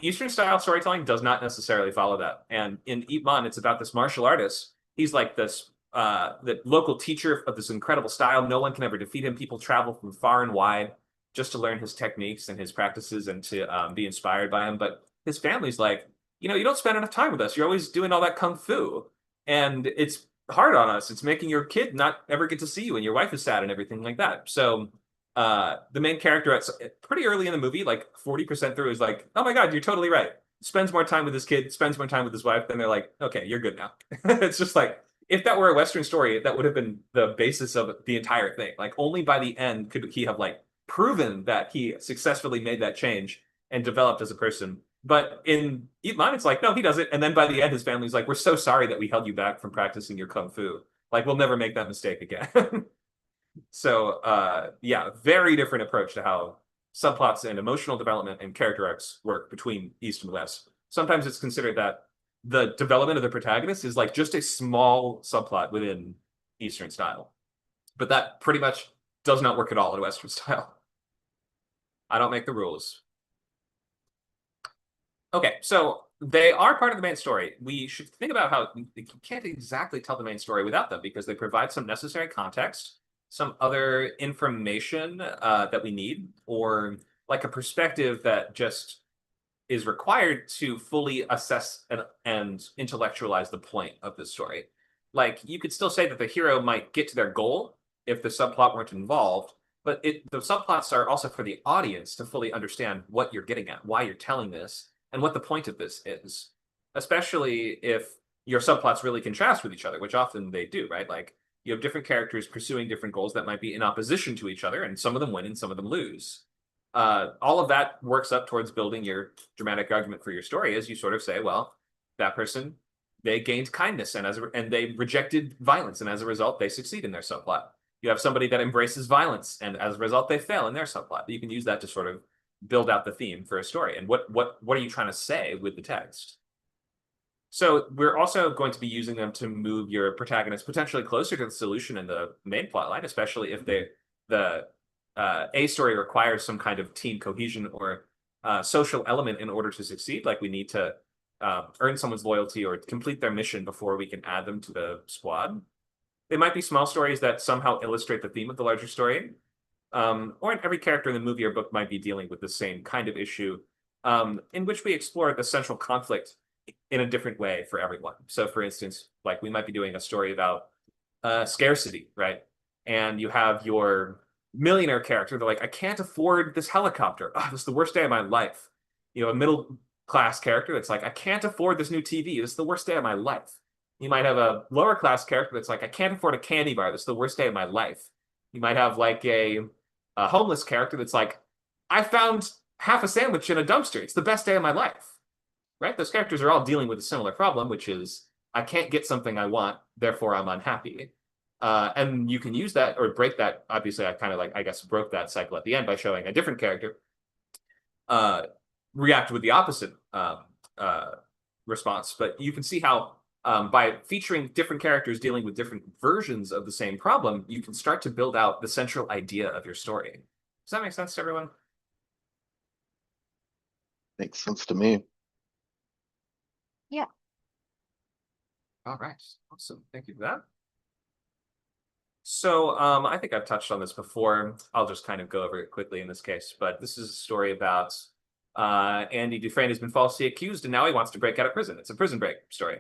Eastern style storytelling does not necessarily follow that. And in Ip Man, it's about this martial artist. He's like this the local teacher of this incredible style. No one can ever defeat him. People travel from far and wide just to learn his techniques and his practices and to be inspired by him. But his family's like, you know, you don't spend enough time with us. You're always doing all that kung fu, and it's hard on us. It's making your kid not ever get to see you, and your wife is sad and everything like that. So the main character at pretty early in the movie, like 40% through, is like, oh my God, you're totally right. Spends more time with his kid, spends more time with his wife. Then they're like, okay, you're good now. It's just like, if that were a Western story, that would have been the basis of the entire thing. Like only by the end could he have like proven that he successfully made that change and developed as a person. But in Ip Man, it's like, no, he does it. And then by the end, his family's like, we're so sorry that we held you back from practicing your kung fu. Like, we'll never make that mistake again. So, yeah, very different approach to how subplots and emotional development and character arcs work between East and West. Sometimes it's considered that the development of the protagonist is like just a small subplot within Eastern style. But that pretty much does not work at all in Western style. I don't make the rules. Okay, so they are part of the main story. We should think about how you can't exactly tell the main story without them because they provide some necessary context, some other information that we need, or like a perspective that just is required to fully assess and intellectualize the point of the story. Like, you could still say that the hero might get to their goal if the subplot weren't involved, but the subplots are also for the audience to fully understand what you're getting at, why you're telling this, and what the point of this is. Especially if your subplots really contrast with each other, which often they do, right? Like, you have different characters pursuing different goals that might be in opposition to each other, and some of them win and some of them lose. All of that works up towards building your dramatic argument for your story, as you sort of say, well, that person, they gained kindness and they rejected violence, and as a result, they succeed in their subplot. You have somebody that embraces violence, and as a result, they fail in their subplot. You can use that to sort of build out the theme for a story. And what are you trying to say with the text? So we're also going to be using them to move your protagonist potentially closer to the solution in the main plot line, especially if the A story requires some kind of team cohesion or social element in order to succeed. Like, we need to earn someone's loyalty or complete their mission before we can add them to the squad. They might be small stories that somehow illustrate the theme of the larger story. Or every character in the movie or book might be dealing with the same kind of issue, in which we explore the central conflict in a different way for everyone. So, for instance, like, we might be doing a story about scarcity, right? And you have your millionaire character. They're like, I can't afford this helicopter. Oh, this is the worst day of my life. You know, a middle class character that's like, I can't afford this new TV. This is the worst day of my life. You might have a lower class character that's like, I can't afford a candy bar. This is the worst day of my life. You might have like a homeless character that's like, I found half a sandwich in a dumpster. It's the best day of my life. Right? Those characters are all dealing with a similar problem, which is, I can't get something I want, therefore I'm unhappy. And you can use that or break that. Obviously, I kind of like, I guess, broke that cycle at the end by showing a different character react with the opposite response. But you can see how by featuring different characters dealing with different versions of the same problem, you can start to build out the central idea of your story. Does that make sense to everyone? Makes sense to me. Yeah. All right. Awesome. Thank you for that. So I think I've touched on this before. I'll just kind of go over it quickly in this case. But this is a story about Andy Dufresne has been falsely accused, and now he wants to break out of prison. It's a prison break story.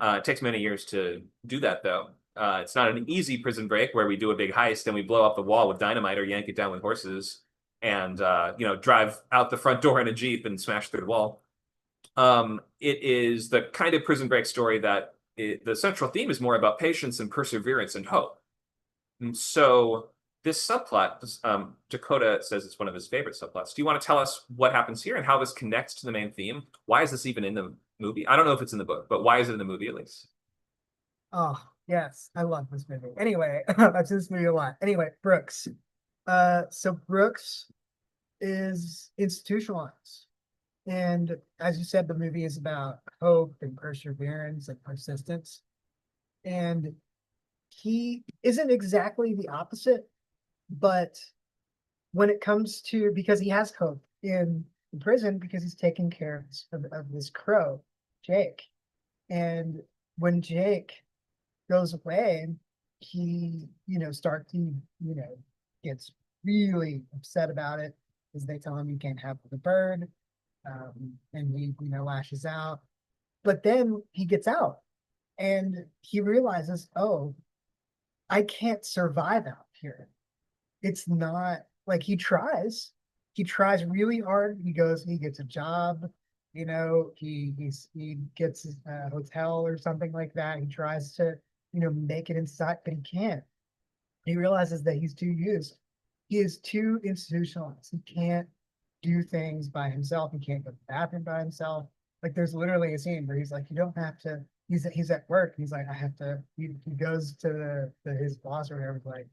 It takes many years to do that, though. It's not an easy prison break where we do a big heist and we blow up the wall with dynamite or yank it down with horses and drive out the front door in a Jeep and smash through the wall. It is the kind of prison break story that the central theme is more about patience and perseverance and hope. And so this subplot, Dakota says it's one of his favorite subplots. Do you want to tell us what happens here and how this connects to the main theme? Why is this even in the movie? I don't know if it's in the book, but why is it in the movie at least? Oh, yes, I love this movie. Anyway, I've seen this movie a lot. Anyway, Brooks. So Brooks is institutionalized. And as you said, the movie is about hope and perseverance and persistence. And he isn't exactly the opposite, but when it comes to, because he has hope in in prison because he's taking care of this crow, Jake. And when Jake goes away, he, gets really upset about it because they tell him you can't have the bird. And he, lashes out. But then he gets out and he realizes, oh, I can't survive out here. It's not like he tries really hard. He gets a job, he gets a hotel or something like that. He tries to, make it inside, but he can't. He realizes that he's too used. He is too institutionalized. He can't do things by himself. He can't go to the bathroom by himself. Like there's literally a scene where he's like, you don't have to. He's at work. He's like, I have to. He goes to his boss or whatever. Like,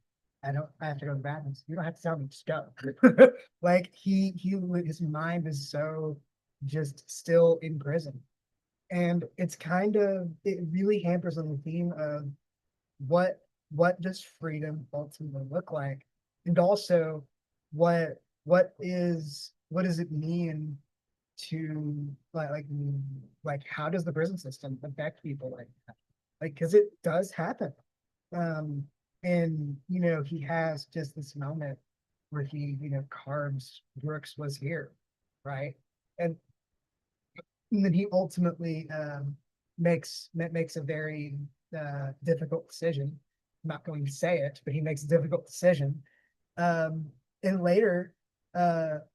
I have to go to the bathroom. You don't have to tell me, just go. Like his mind is so just still in prison, and it really hampers on the theme of what does freedom ultimately look like, and also what does it mean to how does the prison system affect people like that? Like, because it does happen. And he has just this moment where he carves Brooks was here, right? And then he ultimately makes a very difficult decision. I'm not going to say it, but he makes a difficult decision. And later,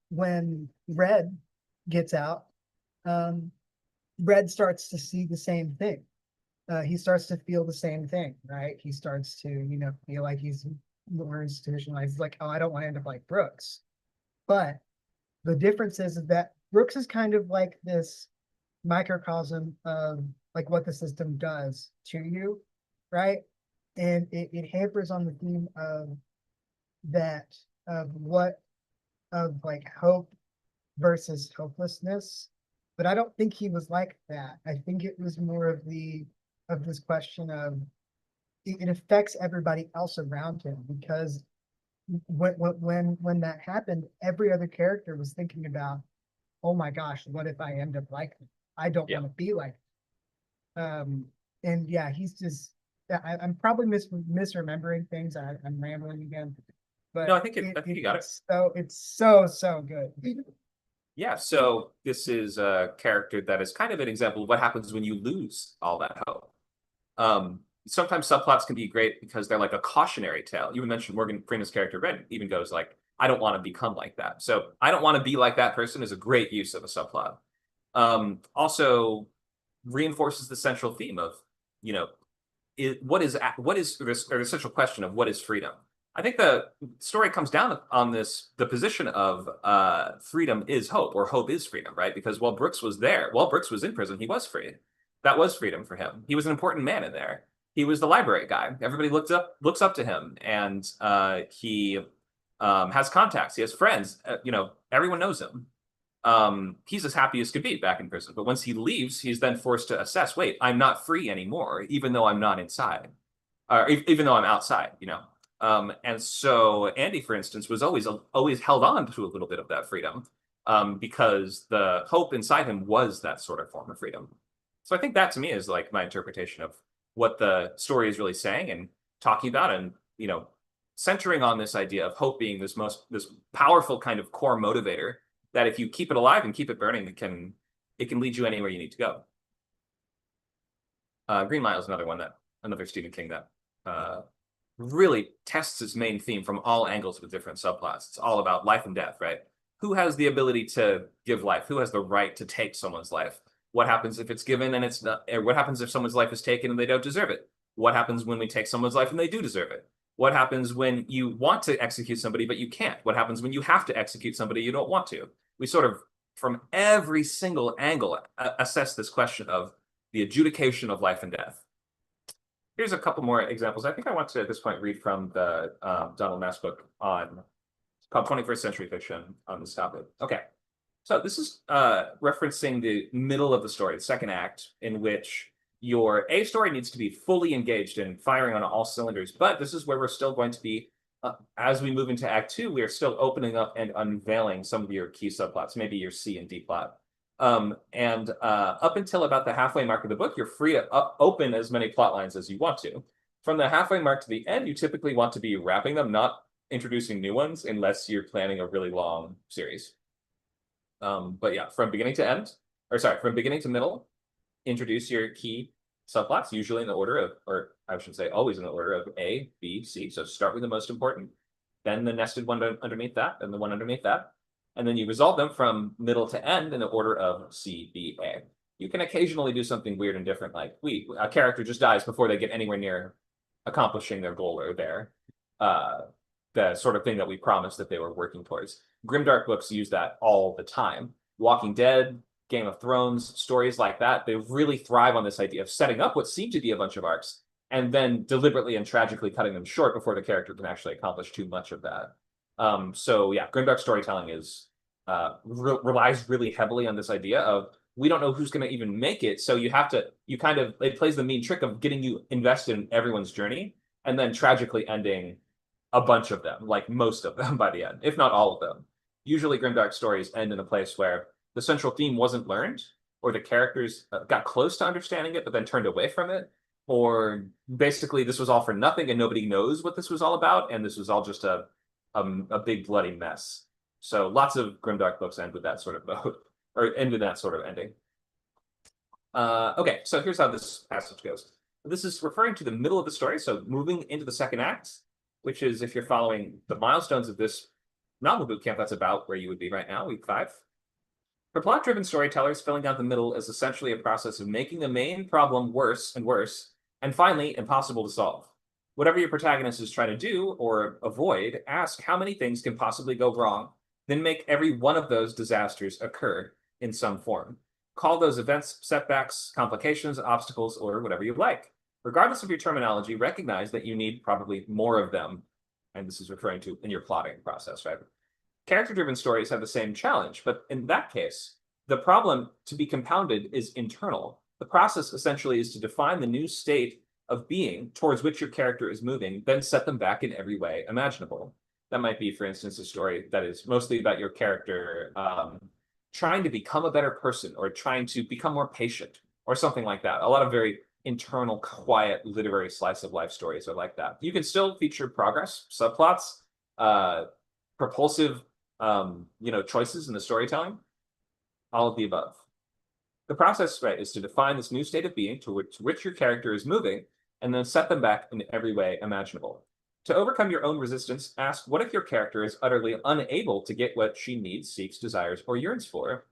when Red gets out, Red starts to see the same thing. He starts to feel the same thing, right? He starts to, feel like he's more institutionalized. He's like, oh, I don't want to end up like Brooks. But the difference is that Brooks is kind of like this microcosm of like what the system does to you, right? And it hampers on the theme of that, of like hope versus hopelessness. But I don't think he was like that. I think it was more of this question of it affects everybody else around him, because when that happened, every other character was thinking about, oh my gosh, what if I end up like him? I don't want to be like him. And yeah, he's just I'm probably misremembering things. I'm rambling again. But No, I think you got it. It's so good. Yeah, so this is a character that is kind of an example of what happens when you lose all that hope. Sometimes subplots can be great because they're like a cautionary tale. You mentioned Morgan Freeman's character Red even goes like, I don't want to become like that. So I don't want to be like that person is a great use of a subplot. Also reinforces the central theme of, what is the central question of what is freedom? I think the story comes down on the position of freedom is hope, or hope is freedom, right? Because while Brooks was in prison, he was free. That was freedom for him. He was an important man in there. He was the library guy. Everybody looks up to him, and he has contacts. He has friends. Everyone knows him. He's as happy as could be back in prison. But once he leaves, he's then forced to assess, wait, I'm not free anymore, even though I'm not inside, or even though I'm outside, and so Andy, for instance, was always held on to a little bit of that freedom, because the hope inside him was that sort of form of freedom. So I think that to me is like my interpretation of what the story is really saying and talking about, and centering on this idea of hope being this powerful kind of core motivator that if you keep it alive and keep it burning, it can lead you anywhere you need to go. Green Mile is another Stephen King that really tests its main theme from all angles with different subplots. It's all about life and death, right? Who has the ability to give life? Who has the right to take someone's life? What happens if it's given and it's not? What happens if someone's life is taken and they don't deserve it? What happens when we take someone's life and they do deserve it? What happens when you want to execute somebody but you can't? What happens when you have to execute somebody you don't want to? We sort of, from every single angle, assess this question of the adjudication of life and death. Here's a couple more examples. I think I want to, at this point, read from the Donald Mass book called 21st Century Fiction on this topic. Okay, so this is referencing the middle of the story, the second act, in which your A story needs to be fully engaged and firing on all cylinders, but this is where we're still going to be as we move into Act 2, we are still opening up and unveiling some of your key subplots, maybe your C and D plot. And up until about the halfway mark of the book, you're free to open as many plot lines as you want to. From the halfway mark to the end, you typically want to be wrapping them, not introducing new ones, unless you're planning a really long series. But yeah, from beginning to end, from beginning to middle, introduce your key subplots, usually in the order of, or I should say always in the order of A, B, C. So start with the most important, then the nested one underneath that, and the one underneath that. And then you resolve them from middle to end in the order of C, B, A. You can occasionally do something weird and different, like a character just dies before they get anywhere near accomplishing their goal or the sort of thing that we promised that they were working towards. Grimdark books use that all the time. Walking Dead, Game of Thrones, stories like that, they really thrive on this idea of setting up what seem to be a bunch of arcs and then deliberately and tragically cutting them short before the character can actually accomplish too much of that. So yeah, grimdark storytelling is relies really heavily on this idea of we don't know who's going to even make it, so it plays the mean trick of getting you invested in everyone's journey and then tragically ending a bunch of them, like most of them by the end, if not all of them. Usually grimdark stories end in a place where the central theme wasn't learned, or the characters got close to understanding it but then turned away from it, or basically this was all for nothing and nobody knows what this was all about, and this was all just a big bloody mess. So lots of grimdark books end with that sort of mode, or end with that sort of ending. Okay, so here's how this passage goes. This is referring to the middle of the story, so moving into the second act, which is, if you're following the milestones of this novel bootcamp, that's about where you would be right now, week 5. For plot-driven storytellers, filling out the middle is essentially a process of making the main problem worse and worse, and finally, impossible to solve. Whatever your protagonist is trying to do or avoid, ask how many things can possibly go wrong, then make every one of those disasters occur in some form. Call those events setbacks, complications, obstacles, or whatever you like. Regardless of your terminology, recognize that you need probably more of them. And this is referring to in your plotting process, right? Character-driven stories have the same challenge, but in that case, the problem to be compounded is internal. The process essentially is to define the new state of being towards which your character is moving, then set them back in every way imaginable. That might be, for instance, a story that is mostly about your character trying to become a better person or trying to become more patient or something like that. A lot of very internal, quiet, literary slice of life stories are like that. You can still feature progress, subplots, propulsive choices in the storytelling, all of the above. The process, right, is to define this new state of being to which your character is moving, and then set them back in every way imaginable. To overcome your own resistance, ask what if your character is utterly unable to get what she needs, seeks, desires, or yearns for?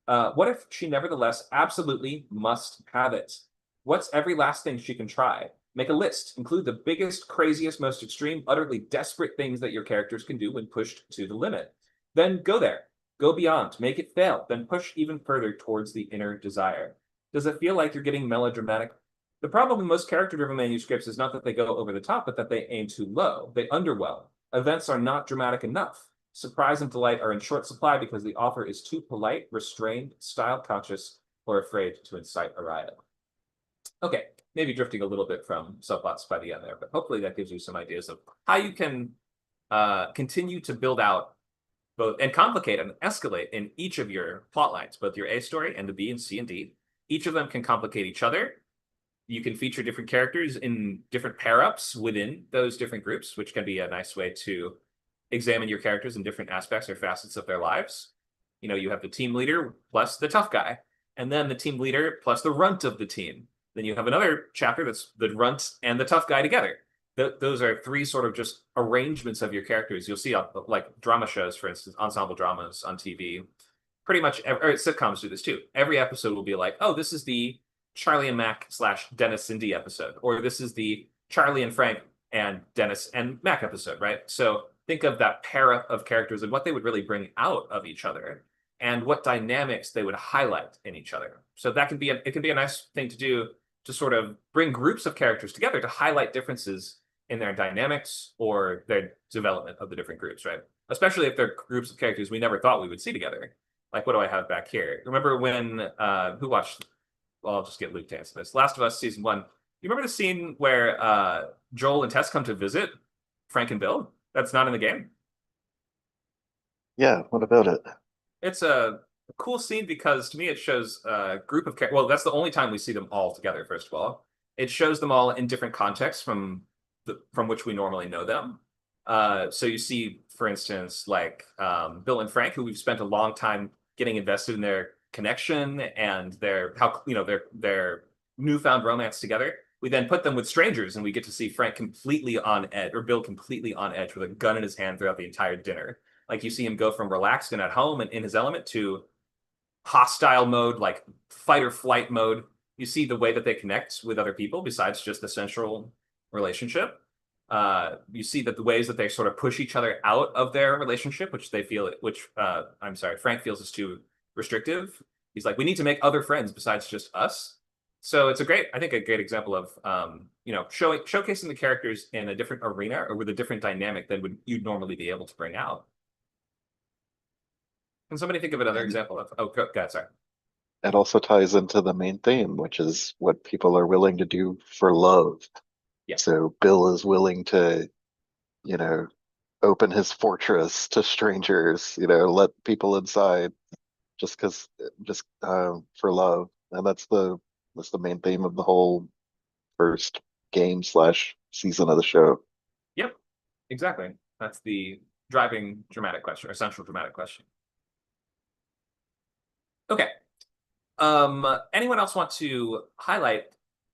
What if she nevertheless absolutely must have it? What's every last thing she can try? Make a list. Include the biggest, craziest, most extreme, utterly desperate things that your characters can do when pushed to the limit. Then go there. Go beyond. Make it fail. Then push even further towards the inner desire. Does it feel like you're getting melodramatic? The problem with most character-driven manuscripts is not that they go over the top, but that they aim too low. They underwhelm. Events are not dramatic enough. Surprise and delight are in short supply because the author is too polite, restrained, style-conscious, or afraid to incite a riot. Okay, maybe drifting a little bit from subplots by the end there, but hopefully that gives you some ideas of how you can continue to build out both and complicate and escalate in each of your plot lines, both your A story and the B and C and D. Each of them can complicate each other. You can feature different characters in different pair-ups within those different groups, which can be a nice way to examine your characters in different aspects or facets of their lives. You know, you have the team leader plus the tough guy, and then the team leader plus the runt of the team. Then you have another chapter that's the runt and the tough guy together. Those are 3 sort of just arrangements of your characters. You'll see like drama shows, for instance, ensemble dramas on TV. Pretty much, or sitcoms do this too. Every episode will be like, oh, this is the Charlie and Mac / Dennis Cindy episode, or this is the Charlie and Frank and Dennis and Mac episode, right? So think of that pair of characters and what they would really bring out of each other and what dynamics they would highlight in each other. So that can be it can be a nice thing to do to sort of bring groups of characters together to highlight differences in their dynamics or their development of the different groups, right? Especially if they're groups of characters we never thought we would see together. Like, what do I have back here? Remember when, who watched, well, I'll just get Luke to answer this. Last of Us Season 1. You remember the scene where Joel and Tess come to visit Frank and Bill? That's not in the game. Yeah, what about it? It's a cool scene because to me it shows a group of characters. Well, that's the only time we see them all together. First of all, it shows them all in different contexts from which we normally know them. So you see, for instance, like Bill and Frank, who we've spent a long time getting invested in their connection and their how their newfound romance together. We then put them with strangers, and we get to see Frank completely on edge, or Bill completely on edge with a gun in his hand throughout the entire dinner. Like you see him go from relaxed and at home and in his element to hostile mode, like fight or flight mode. You see the way that they connect with other people besides just the central relationship. You see that the ways that they sort of push each other out of their relationship, which they feel, I'm sorry, Frank feels is too restrictive. He's like, we need to make other friends besides just us. So it's I think a great example of, showcasing the characters in a different arena or with a different dynamic than you'd normally be able to bring out. Can somebody think of another example of? Oh, go ahead, sorry. It also ties into the main theme, which is what people are willing to do for love. Yeah. So Bill is willing to, open his fortress to strangers, let people inside just for love. And that's the main theme of the whole first game/season of the show. Yep, exactly. That's the driving dramatic question or central dramatic question. Okay. Anyone else want to highlight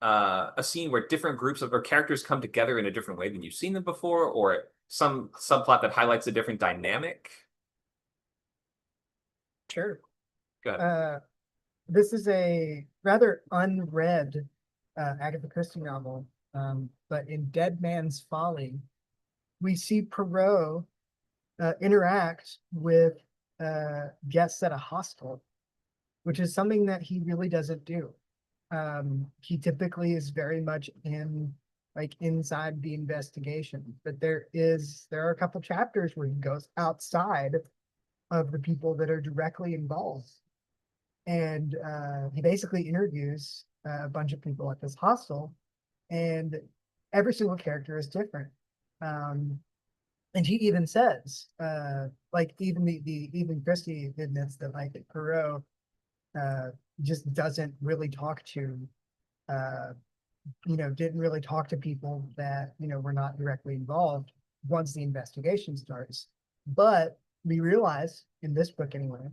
a scene where different groups or characters come together in a different way than you've seen them before, or some subplot that highlights a different dynamic? Sure. Go ahead. This is a rather unread Agatha Christie novel, but in Dead Man's Folly, we see Poirot interact with guests at a hostel, which is something that he really doesn't do. He typically is very much inside the investigation, but there are a couple chapters where he goes outside of the people that are directly involved. And he basically interviews a bunch of people at this hostel, and every single character is different. And he even says, even Christie admits that Poirot just doesn't really talk to, didn't really talk to people that, were not directly involved once the investigation starts. But we realize, in this book anyway,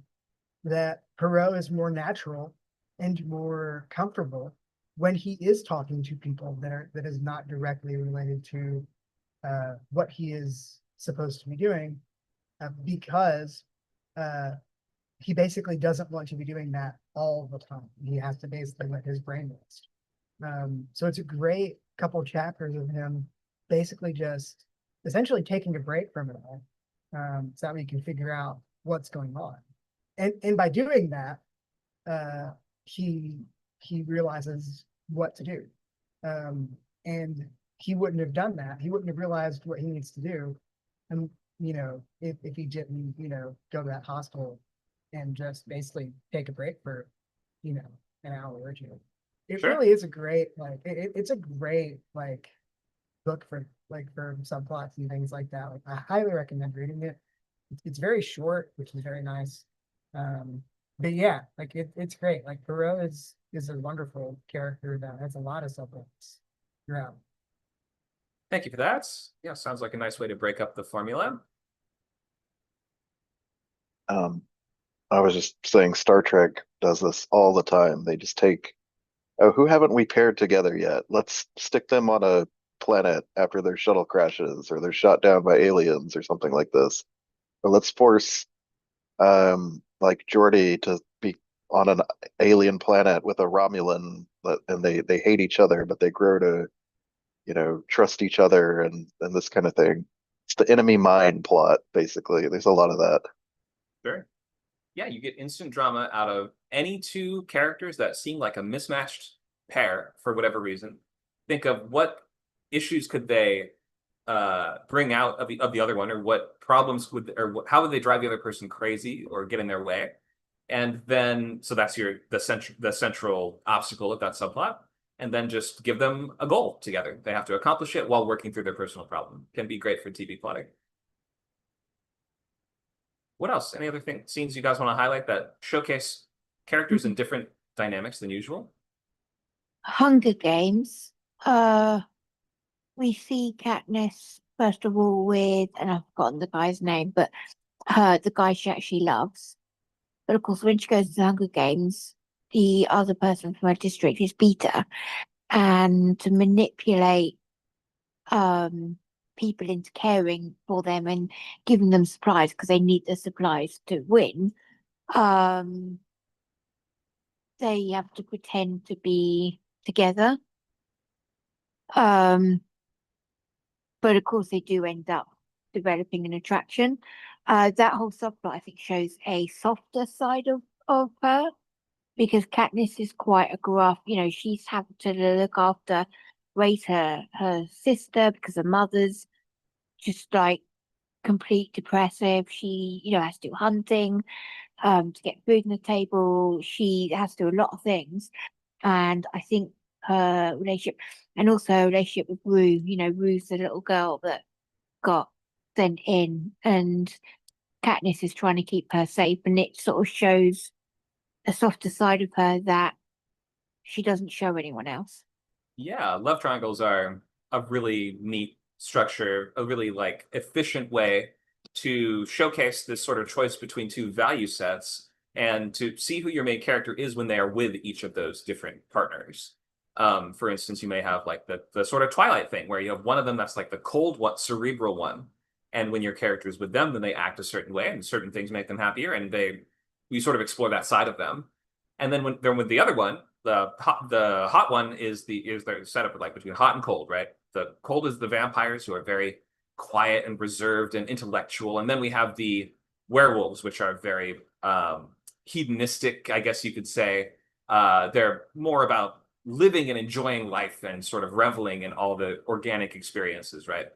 that Poirot is more natural and more comfortable when he is talking to people that is not directly related to what he is supposed to be doing, because he basically doesn't want to be doing that all the time. He has to basically let his brain rest. So it's a great couple chapters of him basically just essentially taking a break from it all, so that we can figure out what's going on. And by doing that, he realizes what to do. And he wouldn't have done that. He wouldn't have realized what he needs to do. And, if he didn't, go to that hospital and just basically take a break for, an hour or two. It Sure. really is a great, it's a great, book for subplots and things like that. I highly recommend reading it. It's very short, which is very nice. But yeah, it's great. Poirot is a wonderful character that has a lot of subplots throughout. Thank you for that. Yeah, sounds like a nice way to break up the formula. I was just saying Star Trek does this all the time. They just take, oh, who haven't we paired together yet? Let's stick them on a planet after their shuttle crashes or they're shot down by aliens or something like this. Or let's force Geordi to be on an alien planet with a Romulan, and they hate each other, but they grow to, trust each other and this kind of thing. It's the enemy mine plot, basically. There's a lot of that. Sure. Yeah, you get instant drama out of any two characters that seem like a mismatched pair for whatever reason. Think of what issues could they bring out of the other one, or what problems how would they drive the other person crazy or get in their way, and then so that's the central obstacle of that subplot, and then just give them a goal together. They have to accomplish it while working through their personal problem. Can be great for TV plotting. What else? Any other scenes you guys want to highlight that showcase characters in different dynamics than usual? Hunger Games. We see Katniss first of all with, and I've forgotten the guy's name, but the guy she actually loves. But of course, when she goes to the Hunger Games, the other person from her district is Peter, and to manipulate people into caring for them and giving them supplies because they need the supplies to win. They have to pretend to be together. But of course they do end up developing an attraction. That whole subplot I think shows a softer side of her because Katniss is quite a gruff, she's having to look after, raise her sister because her mother's just like complete depressive. She, has to do hunting, to get food on the table. She has to do a lot of things. And I think her relationship and also her relationship with Rue, Rue's the little girl that got sent in and Katniss is trying to keep her safe and it sort of shows a softer side of her that she doesn't show anyone else. Yeah, love triangles are a really neat structure, a really like efficient way to showcase this sort of choice between two value sets and to see who your main character is when they are with each of those different partners. For instance, you may have like the sort of Twilight thing where you have one of them that's like the cold one, cerebral one. And when your character is with them, then they act a certain way and certain things make them happier and we sort of explore that side of them. And then when they're with the other one, the hot one is their setup like between hot and cold, right? The cold is the vampires who are very quiet and reserved and intellectual, and then we have the werewolves, which are very hedonistic, I guess you could say. They're more about living and enjoying life and sort of reveling in all the organic experiences, right?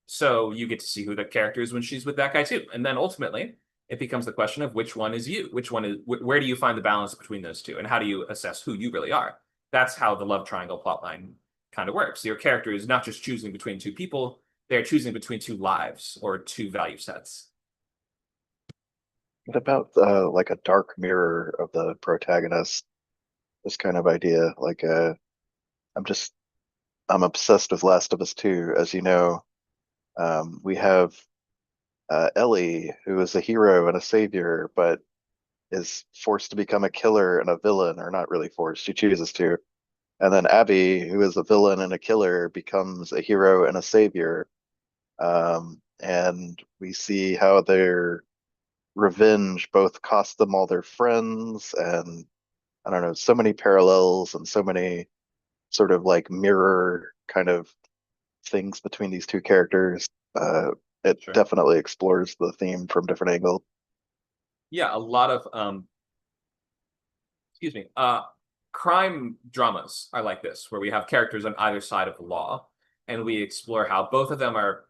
So you get to see who the character is when she's with that guy too, and then ultimately it becomes the question of which one is you, which one is where do you find the balance between those two, and how do you assess who you really are? That's how the love triangle plotline kind of works. Your character is not just choosing between two people; they're choosing between two lives or two value sets. What about like a dark mirror of the protagonist? This kind of idea, like I'm obsessed with Last of Us 2, as you know. We have Ellie, who is a hero and a savior, but is forced to become a killer and a villain, or not really forced, she chooses to. And then Abby, who is a villain and a killer, becomes a hero and a savior. And we see how their revenge both cost them all their friends, and I don't know, so many parallels and so many sort of like mirror kind of things between these two characters. It Sure. definitely explores the theme from different angles. Yeah, a lot of excuse me, crime dramas are like this, where we have characters on either side of the law, and we explore how both of them are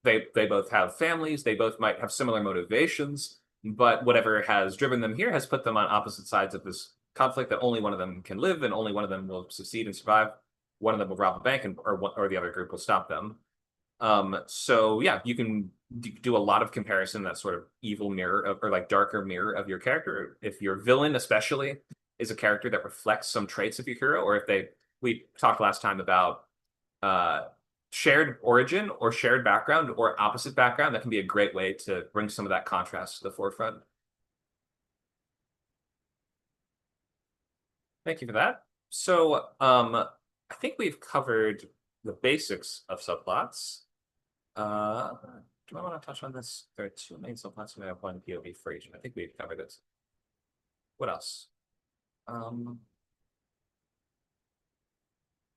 they both have families, they both might have similar motivations, but whatever has driven them here has put them on opposite sides of this conflict that only one of them can live and only one of them will succeed and survive. One of them will rob a bank or the other group will stop them. So yeah, you can do a lot of comparison, that sort of evil mirror or like darker mirror of your character. If your villain especially is a character that reflects some traits of your hero, or if we talked last time about shared origin or shared background or opposite background, that can be a great way to bring some of that contrast to the forefront. Thank you for that. So I think we've covered the basics of subplots. Do I want to touch on this? There are two main subplots and I have one POV for each. I think we've covered this. What else?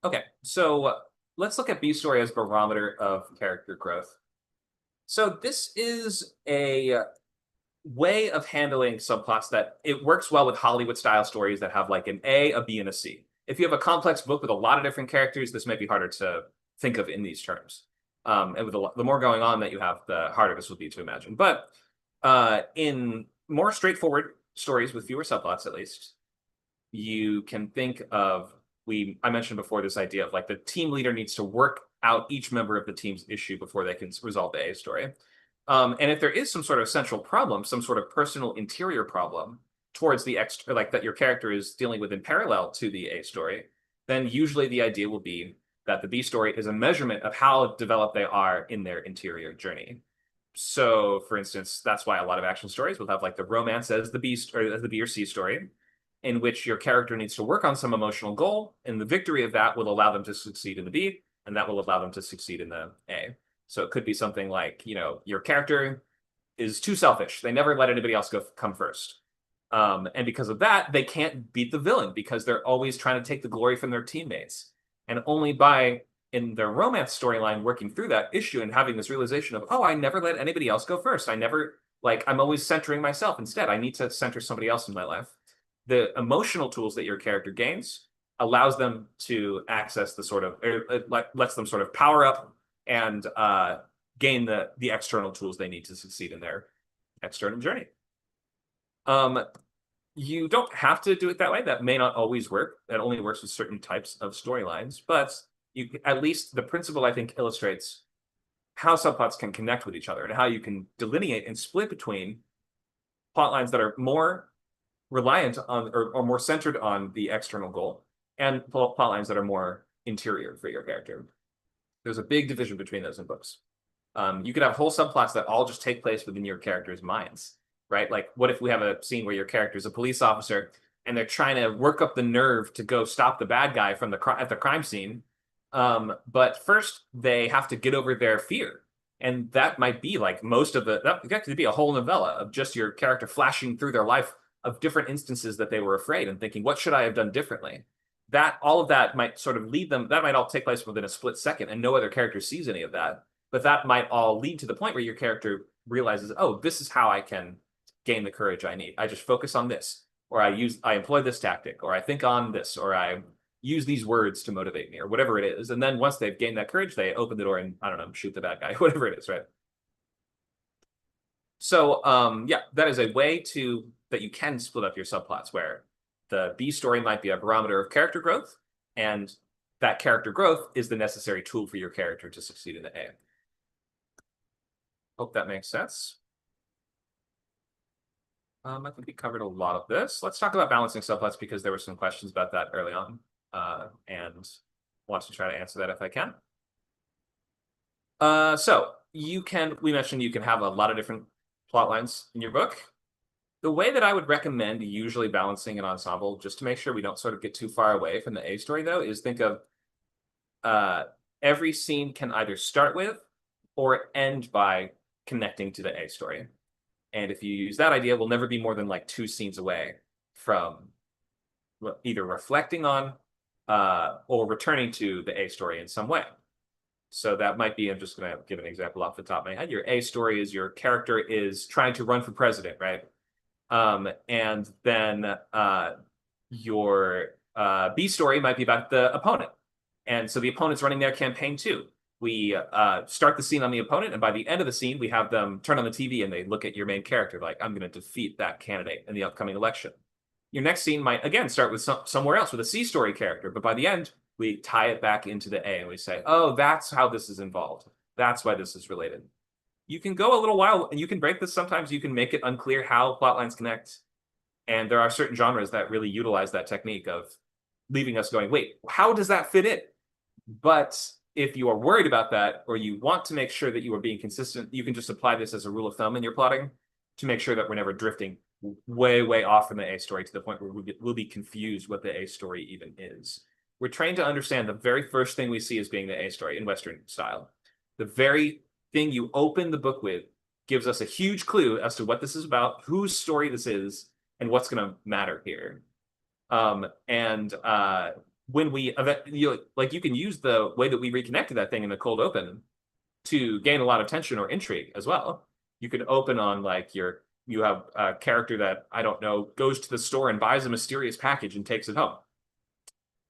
Okay, so let's look at B story as barometer of character growth. So this is a way of handling subplots that it works well with Hollywood style stories that have like an A, a B, and a C. If you have a complex book with a lot of different characters, this may be harder to think of in these terms. And with the more going on that you have, the harder this will be to imagine. But in more straightforward stories with fewer subplots, at least, you can think of I mentioned before this idea of like the team leader needs to work out each member of the team's issue before they can resolve the A story. And if there is some sort of central problem, some sort of personal interior problem towards the extra, like that your character is dealing with in parallel to the A story, then usually the idea will be that the B story is a measurement of how developed they are in their interior journey. So, for instance, that's why a lot of action stories will have like the romance as the B or as the B or C story, in which your character needs to work on some emotional goal, and the victory of that will allow them to succeed in the B, and that will allow them to succeed in the A. So it could be something like, your character is too selfish. They never let anybody else come first. And because of that, they can't beat the villain because they're always trying to take the glory from their teammates. And only by, in their romance storyline, working through that issue and having this realization of, oh, I never let anybody else go first. I'm always centering myself. Instead, I need to center somebody else in my life. The emotional tools that your character gains allows them to access the sort of, lets them sort of power up and gain the external tools they need to succeed in their external journey. You don't have to do it that way. That may not always work. That only works with certain types of storylines. But at least the principle, I think, illustrates how subplots can connect with each other and how you can delineate and split between plot lines that are more reliant on or more centered on the external goal and plot lines that are more interior for your character. There's a big division between those in books. You could have whole subplots that all just take place within your characters' minds, right? Like, what if we have a scene where your character is a police officer and they're trying to work up the nerve to go stop the bad guy from at the crime scene, but first they have to get over their fear, and that might be like that could be a whole novella of just your character flashing through their life of different instances that they were afraid and thinking, what should I have done differently? That all of that might sort of lead them. That might all take place within a split second, and no other character sees any of that. But that might all lead to the point where your character realizes, oh, this is how I can gain the courage I need. I just focus on this, or I employ this tactic, or I think on this, or I use these words to motivate me, or whatever it is. And then once they've gained that courage, they open the door and, I don't know, shoot the bad guy, whatever it is, right? So yeah, that is a way that you can split up your subplots where the B story might be a barometer of character growth, and that character growth is the necessary tool for your character to succeed in the A. Hope that makes sense. I think we covered a lot of this. Let's talk about balancing subplots because there were some questions about that early on, and want to try to answer that if I can. So we mentioned you can have a lot of different plot lines in your book. The way that I would recommend usually balancing an ensemble, just to make sure we don't sort of get too far away from the A story, though, is think of every scene can either start with or end by connecting to the A story. And if you use that idea, we'll never be more than like 2 scenes away from either reflecting on or returning to the A story in some way. So that might be, I'm just going to give an example off the top of my head. Your A story is your character is trying to run for president, right? And then your B story might be about the opponent. And so the opponent's running their campaign too. We start the scene on the opponent, and by the end of the scene, we have them turn on the TV and they look at your main character like, I'm going to defeat that candidate in the upcoming election. Your next scene might, again, start with somewhere else with a C story character, but by the end, we tie it back into the A and we say, oh, that's how this is involved. That's why this is related. You can go a little while, and you can break this. Sometimes you can make it unclear how plot lines connect. And there are certain genres that really utilize that technique of leaving us going, wait, how does that fit in? But if you are worried about that, or you want to make sure that you are being consistent, you can just apply this as a rule of thumb in your plotting to make sure that we're never drifting way, way off from the A story to the point where we'll be confused what the A story even is. We're trained to understand the very first thing we see as being the A story in Western style. The very thing you open the book with gives us a huge clue as to what this is about, whose story this is, and what's going to matter here. When we you can use the way that we reconnected that thing in the cold open to gain a lot of tension or intrigue as well. You could open on like you have a character that, I don't know, goes to the store and buys a mysterious package and takes it home.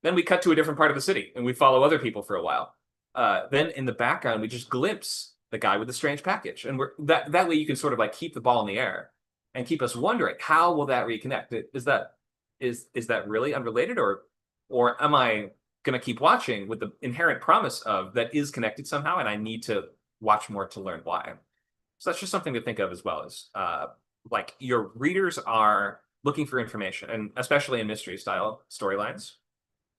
Then we cut to a different part of the city and we follow other people for a while. Then in the background, we just glimpse the guy with the strange package. And that way you can sort of like keep the ball in the air and keep us wondering, how will that reconnect? Is that really unrelated, or am I going to keep watching with the inherent promise of that is connected somehow, and I need to watch more to learn why? So that's just something to think of as well as like your readers are looking for information, and especially in mystery style storylines.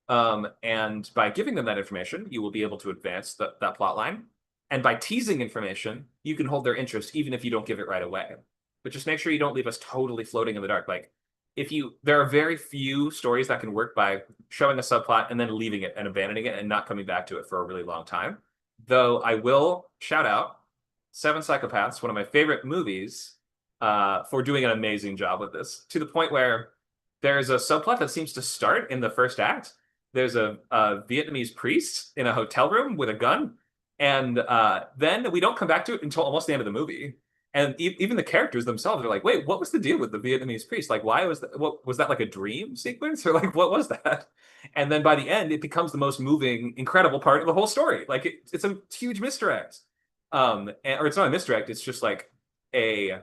And by giving them that information, you will be able to advance that plot line. And by teasing information, you can hold their interest even if you don't give it right away. But just make sure you don't leave us totally floating in the dark. Like, there are very few stories that can work by showing a subplot and then leaving it and abandoning it and not coming back to it for a really long time. Though I will shout out Seven Psychopaths, one of my favorite movies, for doing an amazing job with this, to the point where there's a subplot that seems to start in the first act. There's a Vietnamese priest in a hotel room with a gun, and then we don't come back to it until almost the end of the movie. And even the characters themselves are like, "Wait, what was the deal with the Vietnamese priest? Like, why was that? What was that, like a dream sequence, or like what was that?" And then by the end, it becomes the most moving, incredible part of the whole story. Like it's a huge misdirect, or it's not a misdirect. It's just like a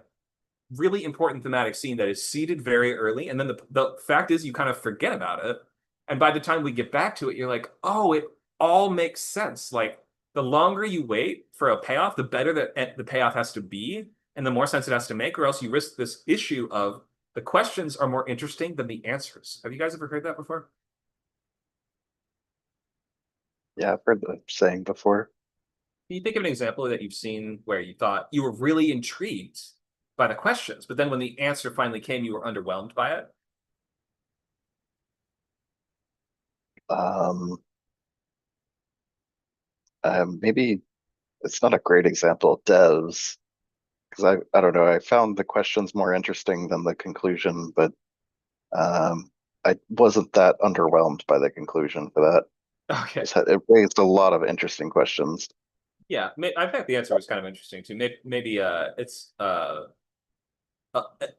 really important thematic scene that is seeded very early, and then the fact is you kind of forget about it, and by the time we get back to it, you're like, oh, it all makes sense. Like the longer you wait for a payoff, the better that the payoff has to be, and the more sense it has to make, or else you risk this issue of the questions are more interesting than the answers. Have you guys ever heard that before? Yeah, I've heard the saying before. Can you think of an example that you've seen where you thought you were really intrigued by the questions, but then when the answer finally came, you were underwhelmed by it? Um, Maybe it's not a great example of devs, because I don't know, I found the questions more interesting than the conclusion, but I wasn't that underwhelmed by the conclusion for that. Okay. It raised a lot of interesting questions. Yeah, I think the answer was kind of interesting too. Maybe it's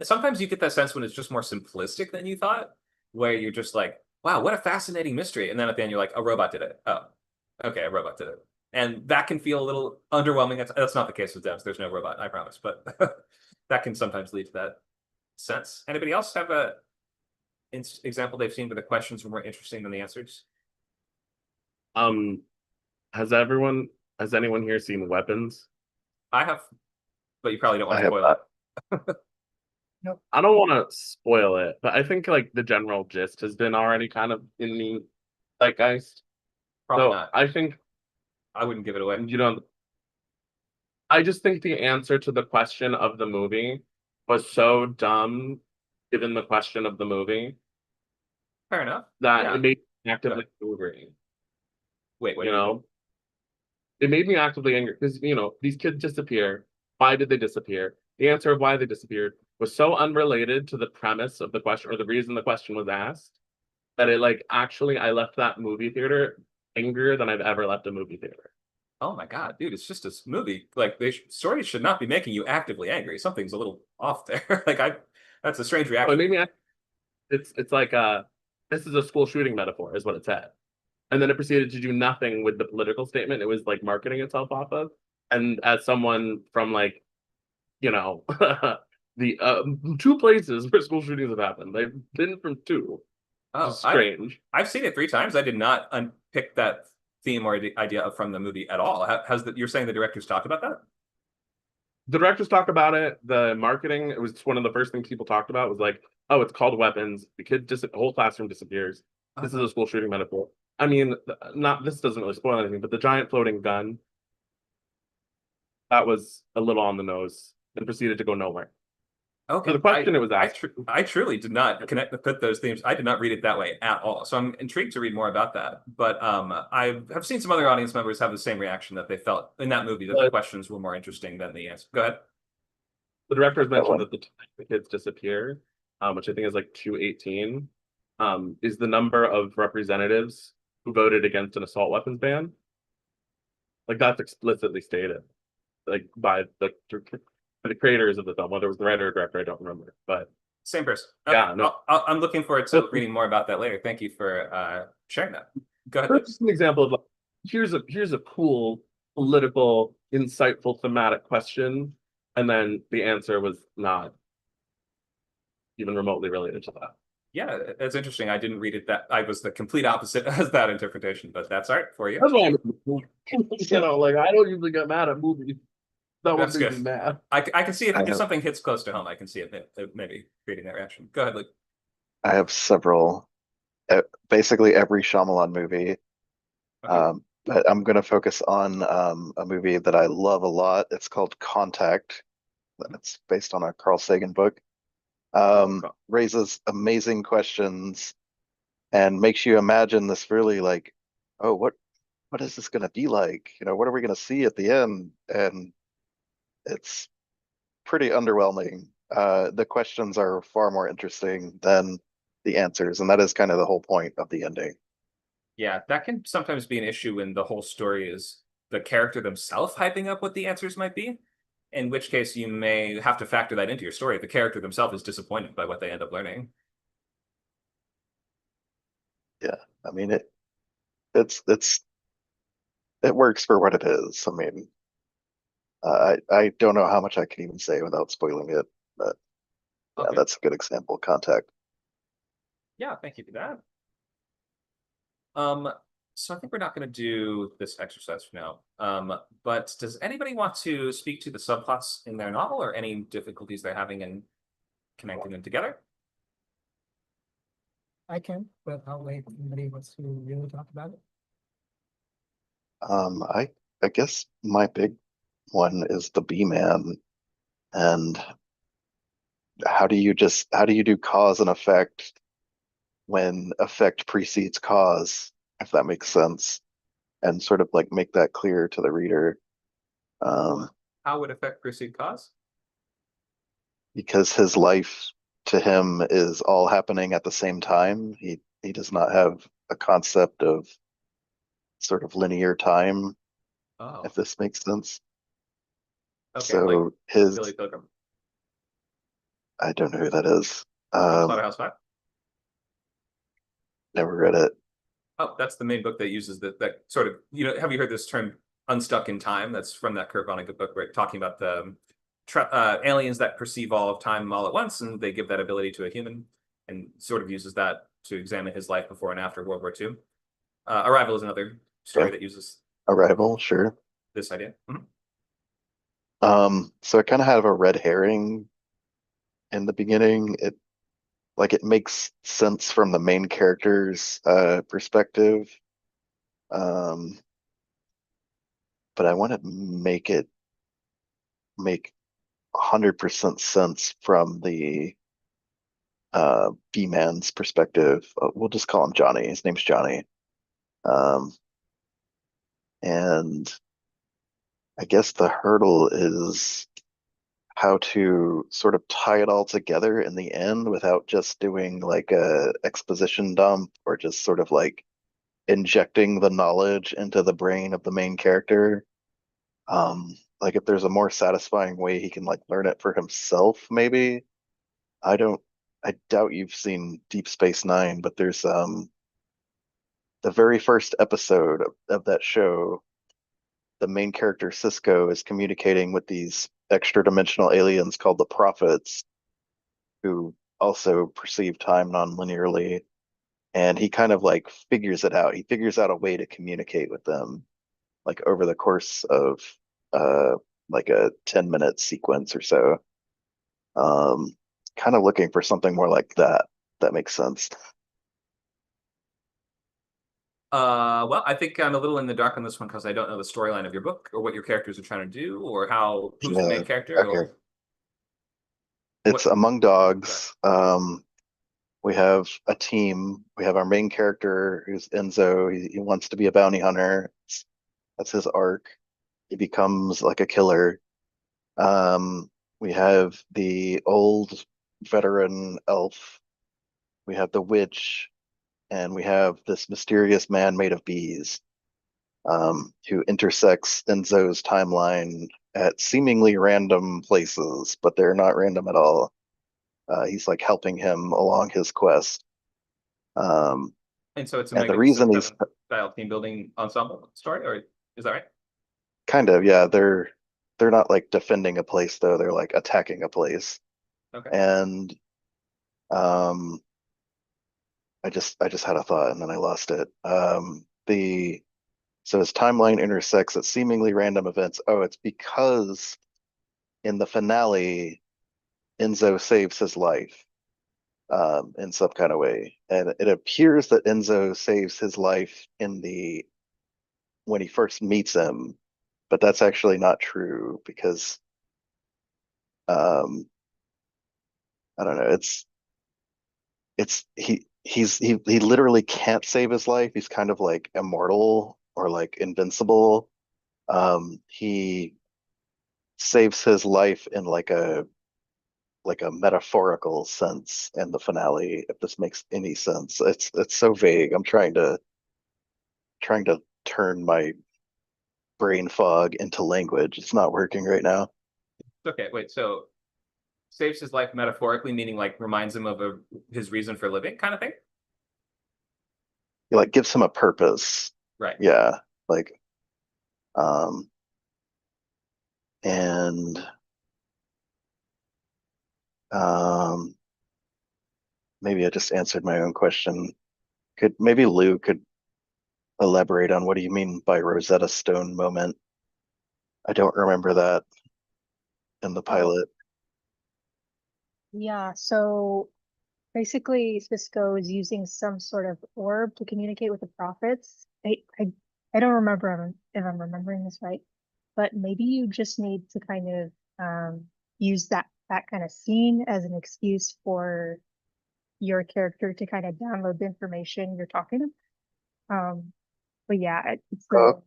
sometimes you get that sense when it's just more simplistic than you thought, where you're just like, wow, what a fascinating mystery. And then at the end, you're like, a robot did it. Oh, okay, a robot did it. And that can feel a little underwhelming. That's not the case with devs. There's no robot, I promise. But that can sometimes lead to that sense. Anybody else have a example they've seen where the questions were more interesting than the answers? Um, has anyone here seen Weapons? I have, but you probably don't want I to have spoil it. I don't want to spoil it, but I think like the general gist has been already kind of in the zeitgeist. Probably So not. I think, I wouldn't give it away. I just think the answer to the question of the movie was so dumb, given the question of the movie, Fair enough. that Yeah. it made me actively angry. Wait, You know, it made me actively angry because these kids disappear. Why did they disappear? The answer of why they disappeared was so unrelated to the premise of the question or the reason the question was asked that it I left that movie theater angrier than I've ever left a movie theater. Oh my God, dude, it's just a movie. Like stories should not be making you actively angry. Something's a little off there. That's a strange Oh, reaction. it made me. It's like this is a school shooting metaphor, is what it said, and then it proceeded to do nothing with the political statement it was like marketing itself off of. And as someone from the two places where school shootings have happened, they've been from two. Oh, Which is strange. I've seen it 3 times. I did not unpick that theme or the idea from the movie at all. You're saying the directors talked about that? The directors talk about it. The marketing, it was one of the first things people talked about was like, oh, it's called Weapons. The whole classroom disappears. This is a school shooting metaphor. I mean, this doesn't really spoil anything, but the giant floating gun, that was a little on the nose and proceeded to go nowhere. Okay. So the question it was asked. I truly did not put those themes. I did not read it that way at all. So I'm intrigued to read more about that. But I have seen some other audience members have the same reaction that they felt in that movie, that the questions were more interesting than the answer. Go ahead. The directors mentioned that the time the kids disappear, which I think is like 218, is the number of representatives who voted against an assault weapons ban. Like that's explicitly stated, like by the creators of the film. Whether it was the writer or director, I don't remember. But same person. Yeah, no. I'm looking forward to reading more about that later. Thank you for sharing that. Go ahead. That's just an example of here's a cool, political, insightful, thematic question, and then the answer was not even remotely related to that. Yeah, it's interesting. I didn't read it that I was the complete opposite as that interpretation, but that's art for you. That's why I'm, I don't usually get mad at movies. That would That's make good. me mad. I can see I if know. something hits close to home, I can see it maybe creating that reaction. Go ahead, Luke. I have several, basically every Shyamalan movie. Okay. But I'm going to focus on a movie that I love a lot. It's called Contact. It's based on a Carl Sagan book. Cool. Raises amazing questions and makes you imagine this really like, oh, what is this going to be like? You know, what are we going to see at the end? And it's pretty underwhelming. The questions are far more interesting than the answers, and that is kind of the whole point of the ending. Yeah, that can sometimes be an issue when the whole story is the character themselves hyping up what the answers might be. In which case, you may have to factor that into your story. If the character themselves is disappointed by what they end up learning. Yeah, I mean it's it works for what it is. I mean, I don't know how much I can even say without spoiling it, but yeah, Okay. that's a good example. Contact. Yeah, thank you for that. So I think we're not going to do this exercise for now. But does anybody want to speak to the subplots in their novel or any difficulties they're having in connecting them together? I can, but I'll wait if anybody wants to really talk about it. I guess my big one is the Bee Man, and how do you do cause and effect when effect precedes cause, if that makes sense, and sort of like make that clear to the reader. How would effect precede cause? Because his life to him is all happening at the same time. He does not have a concept of sort of linear time, Oh, if this makes sense. okay, like So his Billy Pilgrim I don't know who that is. from Slaughterhouse Five. Never read it. Oh, that's the main book that uses that sort of, have you heard this term unstuck in time? That's from that Kurt Vonnegut book where talking about the aliens that perceive all of time all at once, and they give that ability to a human, and sort of uses that to examine his life before and after World War II. Arrival is another story Okay. that uses Arrival, sure. this idea. Mhm. So it kind of had a red herring in the beginning. It makes sense from the main character's perspective. But I want to make 100% sense from the B-Man's perspective. We'll just call him Johnny. His name's Johnny. Um, and I guess the hurdle is how to sort of tie it all together in the end without just doing like a exposition dump or just sort of like injecting the knowledge into the brain of the main character. Like if there's a more satisfying way he can like learn it for himself, maybe. I don't I doubt you've seen Deep Space Nine, but there's the very first episode of that show, the main character Cisco is communicating with these extra dimensional aliens called the Prophets, who also perceive time non-linearly. And he kind of like figures it out. He figures out a way to communicate with them, like over the course of uh like a 10-minute sequence or so. Um, Kind of looking for something more like that. That makes sense. Well, I think I'm a little in the dark on this one because I don't know the storyline of your book or what your characters are trying to do or who's the Yeah, main character okay. or It's what. Among Dogs. We have a team. We have our main character who's Enzo. He wants to be a bounty hunter. That's his arc. He becomes like a killer. We have the old veteran elf. We have the witch, and we have this mysterious man made of bees, who intersects Enzo's timeline at seemingly random places, but they're not random at all. He's like helping him along his quest. Um, And so it's a and the Magnificent reason he's Seven style team building ensemble story, or is that right? kind of, yeah, they're not like defending a place though, they're like attacking a place. Okay. And um I just had a thought and then I lost it. The So his timeline intersects at seemingly random events. Oh, it's because in the finale, Enzo saves his life in some kind of way. And it appears that Enzo saves his life when he first meets him, but that's actually not true because um, I don't know, he literally can't save his life. He's kind of like immortal or like invincible. He saves his life in like a metaphorical sense in the finale, if this makes any sense. It's so vague. I'm trying to turn my brain fog into language. It's not working right now. Okay, wait, so saves his life metaphorically, meaning like reminds him of his reason for living kind of thing? He like gives him a purpose. Right. Yeah. Like um and um maybe I just answered my own question. Maybe Lou could elaborate on what do you mean by Rosetta Stone moment? I don't remember that in the pilot. Yeah, so basically Cisco is using some sort of orb to communicate with the prophets. I don't remember if I'm remembering this right, but maybe you just need to kind of use that kind of scene as an excuse for your character to kind of download the information you're talking about. But yeah, Oh,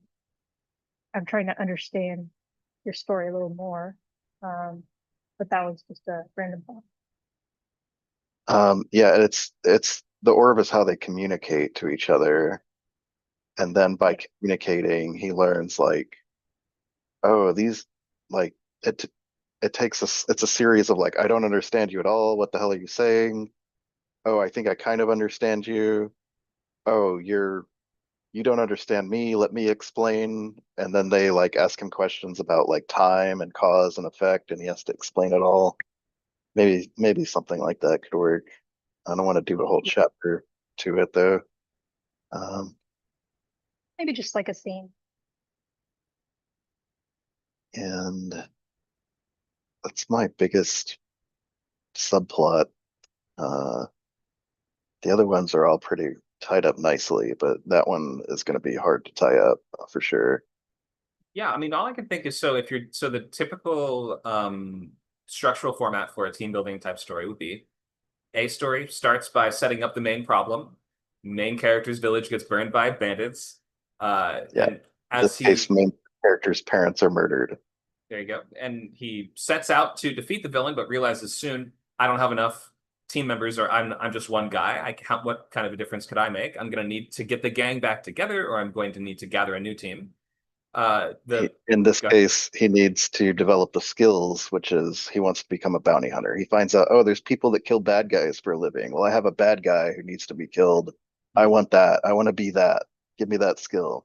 I'm trying to understand your story a little more. But that was just a random thought. yeah, it's the orb is how they communicate to each other, and then by communicating, he learns like, oh, these like it it takes it's a series of like, I don't understand you at all. What the hell are you saying? Oh, I think I kind of understand you. Oh, you don't understand me. Let me explain. And then they like ask him questions about like time and cause and effect, and he has to explain it all. Maybe something like that could work. I don't want to do a whole chapter to it though. Um, Maybe just like a scene. and that's my biggest subplot. Uh, the other ones are all pretty tied up nicely, but that one is going to be hard to tie up for sure. Yeah, I mean, all I can think is so the typical structural format for a team building type story would be a story starts by setting up the main problem. Main character's village gets burned by bandits. Yeah, And in this as case, he main character's parents are murdered. There you go. And he sets out to defeat the villain, but realizes soon I don't have enough team members, or I'm just one guy. What kind of a difference could I make? I'm gonna need to get the gang back together, or I'm going to need to gather a new team. In this Go- case, he needs to develop the skills, which is he wants to become a bounty hunter. He finds out, oh, there's people that kill bad guys for a living. Well, I have a bad guy who needs to be killed. I want that. I want to be that. Give me that skill.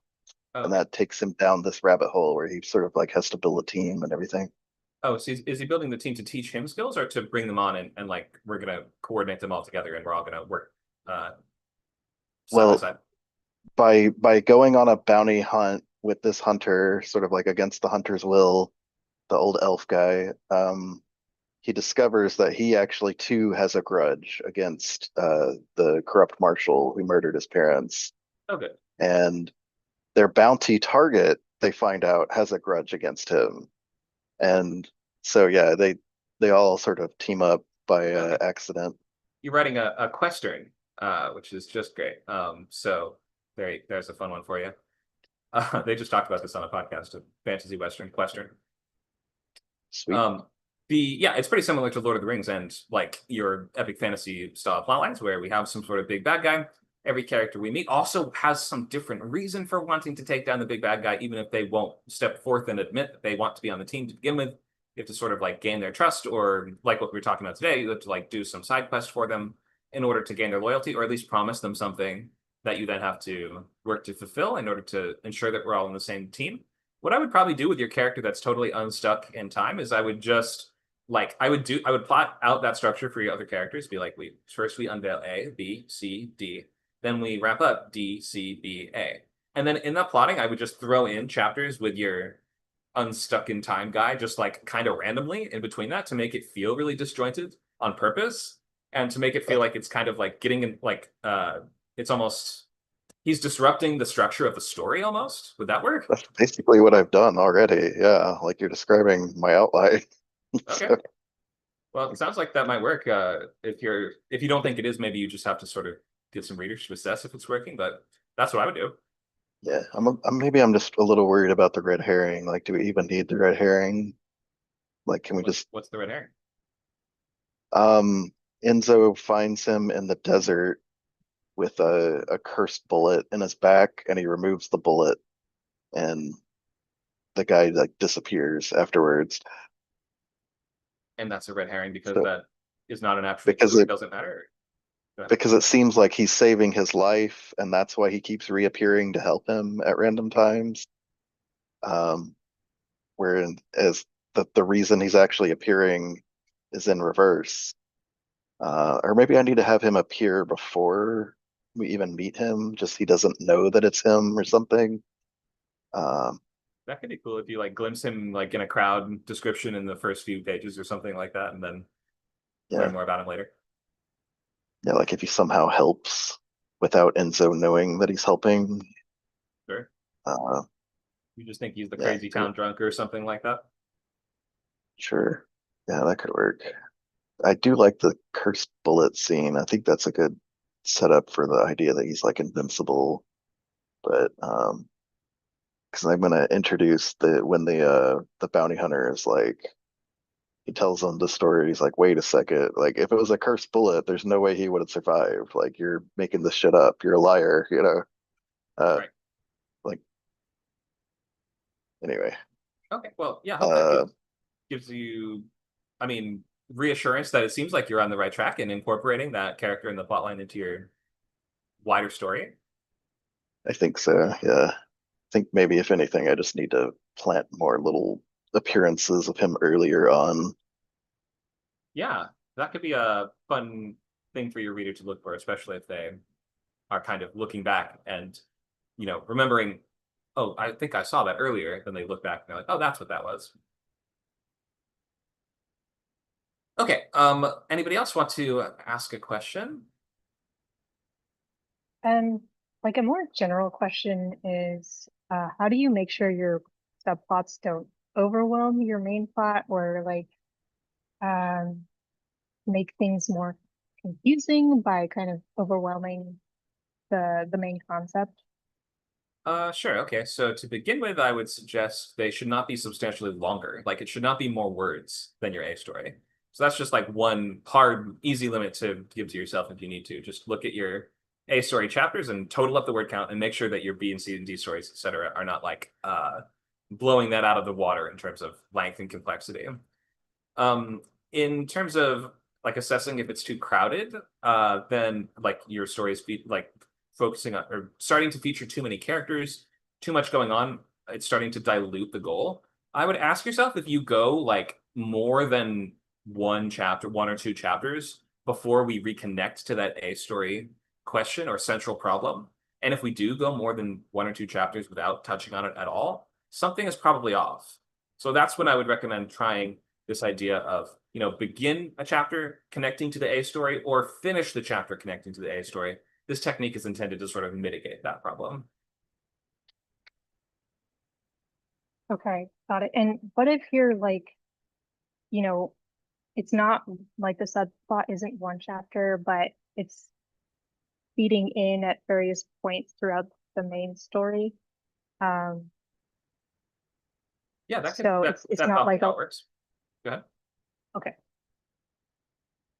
And oh, that takes him down this rabbit hole where he sort of like has to build a team and everything. so is he building the team to teach him skills, or to bring them on and like we're gonna coordinate them all together and we're all gonna work uh, side by Well, side? by going on a bounty hunt with this hunter, sort of like against the hunter's will, the old elf guy, he discovers that he actually too has a grudge against the corrupt marshal who murdered his parents. Oh, good. And their bounty target, they find out, has a grudge against him. And so yeah, they all sort of team up by Okay. accident. You're writing a Questern, which is just great. So there's a fun one for you. They just talked about this on a podcast, a fantasy Western Questern. Sweet. It's pretty similar to Lord of the Rings and like your epic fantasy style plotlines, where we have some sort of big bad guy. Every character we meet also has some different reason for wanting to take down the big bad guy, even if they won't step forth and admit that they want to be on the team to begin with. You have to sort of like gain their trust, or like what we were talking about today, you have to like do some side quest for them in order to gain their loyalty, or at least promise them something that you then have to work to fulfill in order to ensure that we're all on the same team. What I would probably do with your character that's totally unstuck in time is I would just like I would plot out that structure for your other characters. Be like, we unveil A, B, C, D, then we wrap up D, C, B, A, and then in that plotting, I would just throw in chapters with your unstuck in time guy just like kind of randomly in between that to make it feel really disjointed on purpose and to make it feel like it's kind of like getting in like it's almost he's disrupting the structure of the story almost. Would that work? That's basically what I've done already. Yeah, like you're describing my outline. Okay. So, Well, it sounds like that might work. If you don't think it is, maybe you just have to sort of get some readers to assess if it's working, but that's what I would do. yeah, maybe I'm just a little worried about the red herring. Like, do we even need the red herring? Like, can we just What's the red herring? um Enzo finds him in the desert with a cursed bullet in his back, and he removes the bullet, and the guy like disappears afterwards. And that's a red herring because So that is not an actual because clue. It it doesn't matter. because it seems like he's saving his life, and that's why he keeps reappearing to help him at random times. Um, wherein as the reason he's actually appearing is in reverse. Or maybe I need to have him appear before we even meet him, just he doesn't know that it's him or something. Um, That could be cool if you like glimpse him like in a crowd description in the first few pages or something like that, and then yeah, learn more about him later. yeah, like if he somehow helps without Enzo knowing that he's helping. Sure. Uh, You just think he's the yeah, crazy town drunk or something like that. sure. Yeah, that could work. I do like the cursed bullet scene. I think that's a good setup for the idea that he's like invincible. But because I'm gonna introduce when the bounty hunter is like he tells him the story. He's like, wait a second, like if it was a cursed bullet, there's no way he would have survived. Like you're making this shit up. You're a liar, you know. Right. Like anyway. Okay. Well, yeah, I hope that Uh gives you, I mean, reassurance that it seems like you're on the right track and incorporating that character and the plotline into your wider story. I think so, yeah. I think maybe if anything, I just need to plant more little appearances of him earlier on. Yeah, that could be a fun thing for your reader to look for, especially if they are kind of looking back and, remembering, oh, I think I saw that earlier. Then they look back and they're like, oh, that's what that was. Okay. Anybody else want to ask a question? Like a more general question is, how do you make sure your subplots don't overwhelm your main plot or like um make things more confusing by kind of overwhelming the main concept? Sure. Okay. So to begin with, I would suggest they should not be substantially longer. Like it should not be more words than your A story. So that's just like one hard, easy limit to give to yourself if you need to. Just look at your A story chapters and total up the word count and make sure that your B and C and D stories, etc., are not like blowing that out of the water in terms of length and complexity. Um, in terms of like assessing if it's too crowded, then like your stories like focusing on or starting to feature too many characters, too much going on, it's starting to dilute the goal. I would ask yourself if you go like more than one chapter, one or two chapters before we reconnect to that A story question or central problem. And if we do go more than one or two chapters without touching on it at all, something is probably off. So that's when I would recommend trying this idea of, begin a chapter connecting to the A story or finish the chapter connecting to the A story. This technique is intended to sort of mitigate that problem. Okay, got it. And what if you're like, you know, it's not like the subplot isn't one chapter, but it's feeding in at various points throughout the main story. Um, Yeah, so it's that's not how like it works. Go ahead. okay.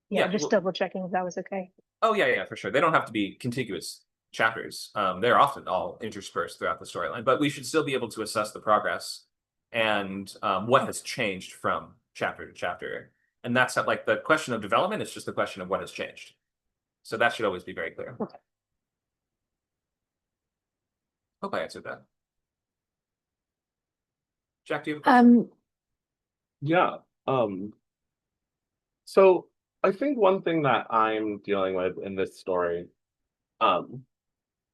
Yeah, just well, double checking if that was okay. oh yeah, for sure. They don't have to be contiguous chapters. They're often all interspersed throughout the storyline, but we should still be able to assess the progress and what has changed from chapter to chapter. And that's not, like the question of development is just the question of what has changed. So that should always be very clear. Okay. Hope I answered that. Jack, do you have a question? Yeah. So I think one thing that I'm dealing with in this story,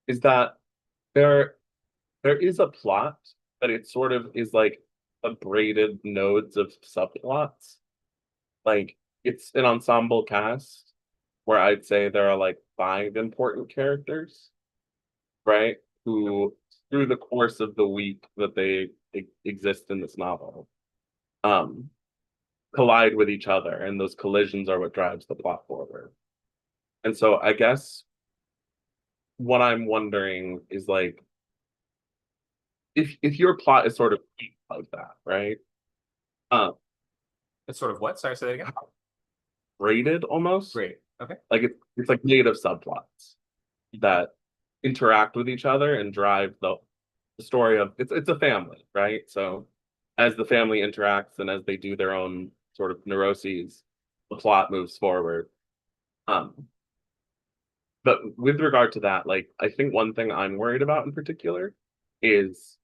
is that there is a plot, but it sort of is like braided nodes of subplots. Like it's an ensemble cast where I'd say there are like 5 important characters, right? Who through the course of the week that they exist in this novel, um, collide with each other, and those collisions are what drives the plot forward. And so I guess what I'm wondering is like if your plot is sort of like that, right? Um, It's sort of what? Sorry, say that again. braided almost. Great. Okay. Like it's like made of subplots that interact with each other and drive the story of it's a family, right? So as the family interacts and as they do their own sort of neuroses, the plot moves forward. But with regard to that, like I think one thing I'm worried about in particular is,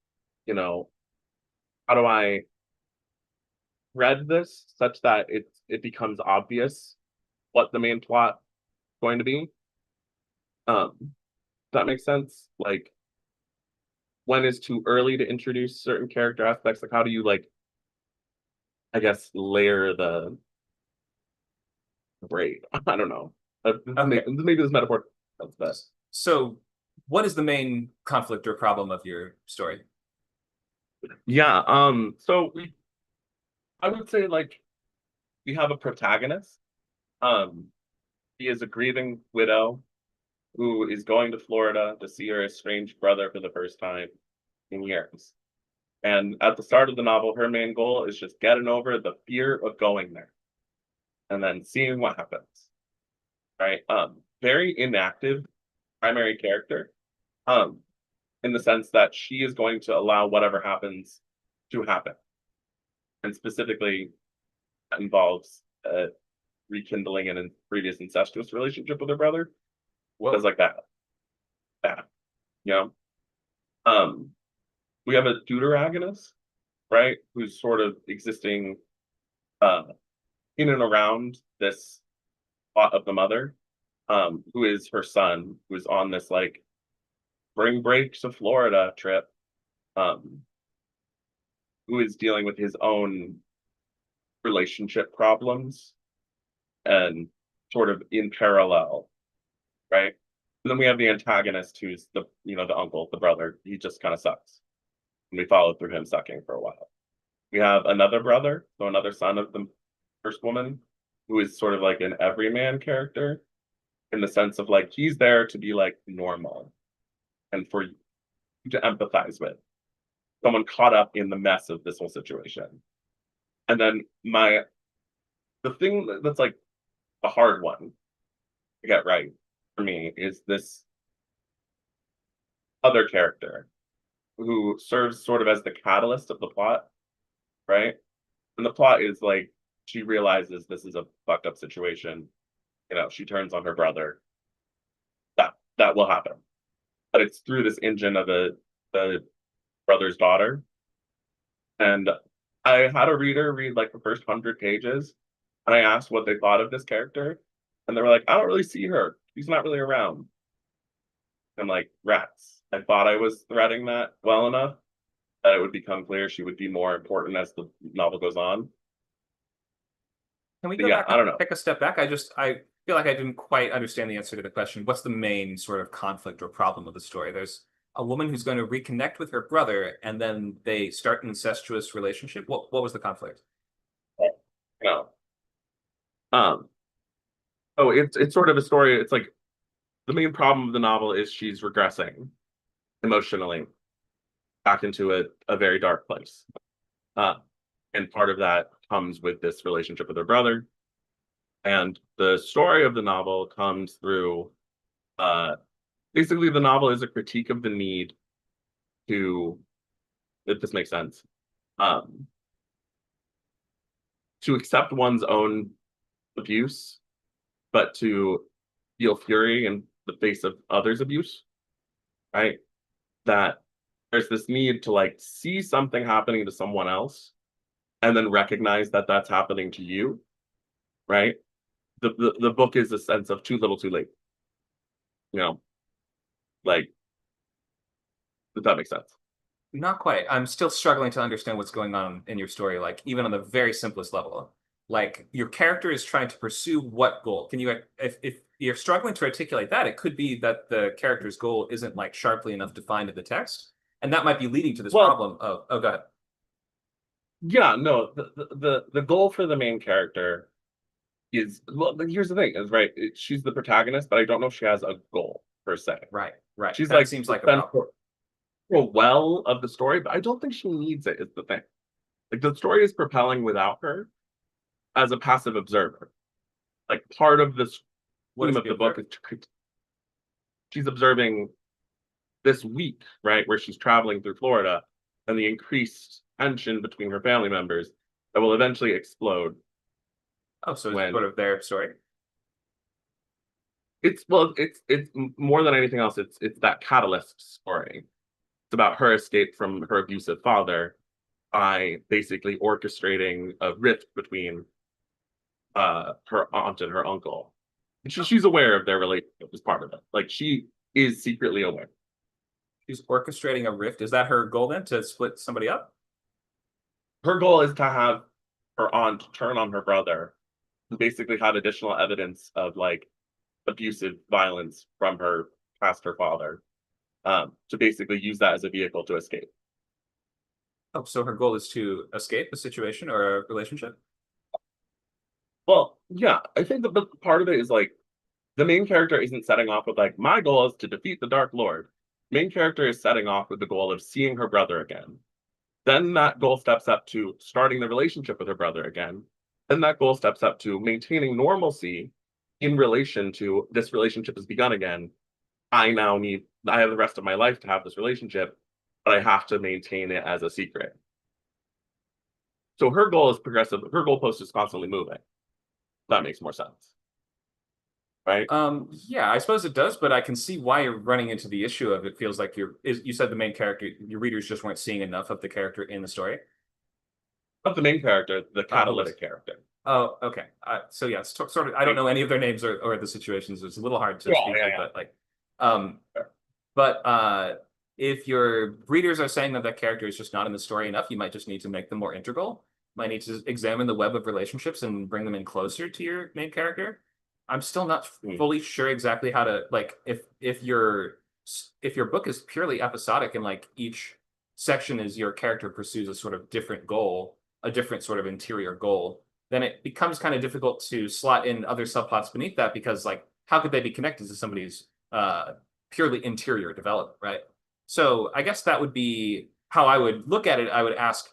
you know, how do I read this such that it becomes obvious what the main plot is going to be? Does that make sense? Like when is too early to introduce certain character aspects? Like how do you like, I guess, layer the braid? I don't know. Maybe this metaphor that's best. So, what is the main conflict or problem of your story? Yeah. So I would say like we have a protagonist. Um, he is a grieving widow who is going to Florida to see her estranged brother for the first time in years. And at the start of the novel, her main goal is just getting over the fear of going there and then seeing what happens. Right? Very inactive primary character. In the sense that she is going to allow whatever happens to happen. And specifically that involves rekindling a previous incestuous relationship with her brother. Because like that. That. You know? We have a deuteragonist, right? Who's sort of existing in and around this plot of the mother, who is her son, who's on this like spring break to Florida trip, who is dealing with his own relationship problems and sort of in parallel, right? And then we have the antagonist who's the uncle, the brother. He just kind of sucks. And we follow through him sucking for a while. We have another brother, so another son of the first woman, who is sort of like an everyman character in the sense of like he's there to be like normal and for you to empathize with. Someone caught up in the mess of this whole situation. And then the thing that's like a hard one to get right for me is this other character who serves sort of as the catalyst of the plot, right? And the plot is like she realizes this is a fucked up situation. She turns on her brother. That will happen. But it's through this engine of the brother's daughter. And I had a reader read like the first 100 pages, and I asked what they thought of this character, and they were like, I don't really see her. She's not really around. I'm like, rats. I thought I was threading that well enough that it would become clear she would be more important as the novel goes on. Can we But go yeah, back I don't and know. take a step back? I feel like I didn't quite understand the answer to the question. What's the main sort of conflict or problem of the story? There's a woman who's going to reconnect with her brother, and then they start an incestuous relationship. What was the conflict? No. Oh, it's sort of a story. It's like the main problem of the novel is she's regressing emotionally back into a very dark place. And part of that comes with this relationship with her brother. And the story of the novel comes through basically the novel is a critique of the need to, if this makes sense, to accept one's own abuse, but to feel fury in the face of others' abuse, right? That there's this need to like see something happening to someone else and then recognize that that's happening to you, right? The book is a sense of too little too late, like, does that make sense? Not quite. I'm still struggling to understand what's going on in your story, like even on the very simplest level. Like your character is trying to pursue what goal? Can you, if you're struggling to articulate that, it could be that the character's goal isn't like sharply enough defined in the text, and that might be leading to this Well- problem of, oh, go ahead. Yeah, no, the goal for the main character is, well, here's the thing, is right, she's the protagonist, but I don't know if she has a goal per se. Right, right. She's That like seems like a the problem. well of the story, but I don't think she needs it, is the thing. Like the story is propelling without her as a passive observer. Like part of this What theme is of the the book is she's observing this week, right, where she's traveling through Florida and the increased tension between her family members that will eventually explode. Oh, so it's when- sort of their story. It's more than anything else, it's that catalyst story. It's about her escape from her abusive father by basically orchestrating a rift between her aunt and her uncle. And she's aware of their relationship as part of it. Like she is secretly aware. She's orchestrating a rift. Is that her goal then, to split somebody up? Her goal is to have her aunt turn on her brother, who basically had additional evidence of like abusive violence from her past her father, to basically use that as a vehicle to escape. Oh, so her goal is to escape a situation or a relationship? Well, yeah, I think the part of it is like the main character isn't setting off with like, my goal is to defeat the Dark Lord. Main character is setting off with the goal of seeing her brother again. Then that goal steps up to starting the relationship with her brother again. Then that goal steps up to maintaining normalcy in relation to this relationship has begun again. I have the rest of my life to have this relationship, but I have to maintain it as a secret. So her goal is progressive. Her goalpost is constantly moving. That makes more sense. Right? Yeah, I suppose it does, but I can see why you're running into the issue of it feels like you said the main character, your readers just weren't seeing enough of the character in the story. Not the main character, the catalytic character. Oh, okay. So yeah, it's sort of, I don't know any of their names or the situations. It's a little hard to Yeah, speak yeah, to, yeah. but like, if your readers are saying that that character is just not in the story enough, you might just need to make them more integral. Might need to examine the web of relationships and bring them in closer to your main character. I'm still not fully sure exactly how to, like, if your book is purely episodic and like each section is your character pursues a sort of different goal, a different sort of interior goal, then it becomes kind of difficult to slot in other subplots beneath that, because like how could they be connected to somebody's purely interior development, right? So I guess that would be how I would look at it. I would ask,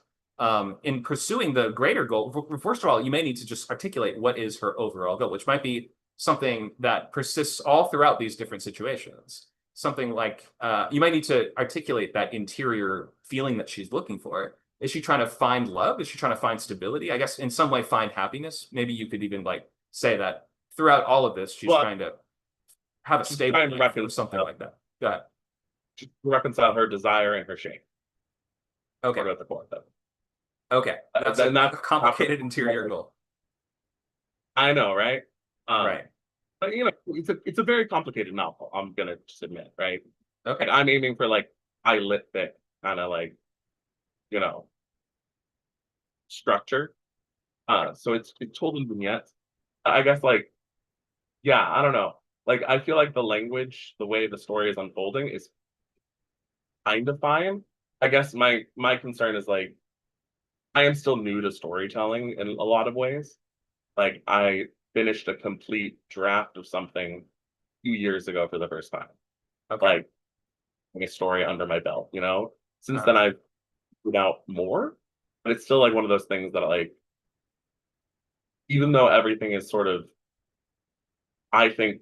in pursuing the greater goal, first of all, you may need to just articulate what is her overall goal, which might be something that persists all throughout these different situations. Something like you might need to articulate that interior feeling that she's looking for. Is she trying to find love? Is she trying to find stability? I guess in some way find happiness. Maybe you could even like say that throughout all of this, she's trying to have a stable life or something like that. Go ahead. Just reconcile her desire and her shame. Okay. At the core of that. Okay. That's a complicated interior goal. I know, right? Right. But you know, it's a very complicated novel, I'm gonna just admit, right? Okay. And I'm aiming for like high lit thick kind of like, you know, structure. So it's told in vignettes. I guess like, yeah, I don't know. Like I feel like the language, the way the story is unfolding is kind of fine. I guess my concern is like I am still new to storytelling in a lot of ways. Like I finished a complete draft of something 2 years ago for the first time. Okay. Like a story under my belt, you know? Since then I've put out more, but it's still like one of those things that like, even though everything is sort of, I think,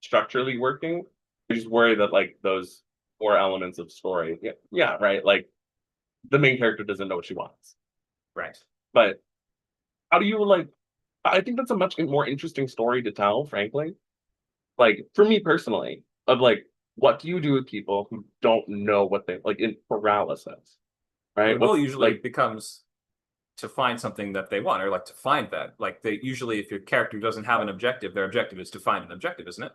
structurally working, I just worry that like those core elements of story, yeah, right? Like the main character doesn't know what she wants. Right. But how do you like, I think that's a much more interesting story to tell, frankly. Like for me personally, of like, what do you do with people who don't know what they like in paralysis? Right? The goal What's, usually like, becomes to find something that they want, or like to find that. Like they usually, if your character doesn't have an objective, their objective is to find an objective, isn't it?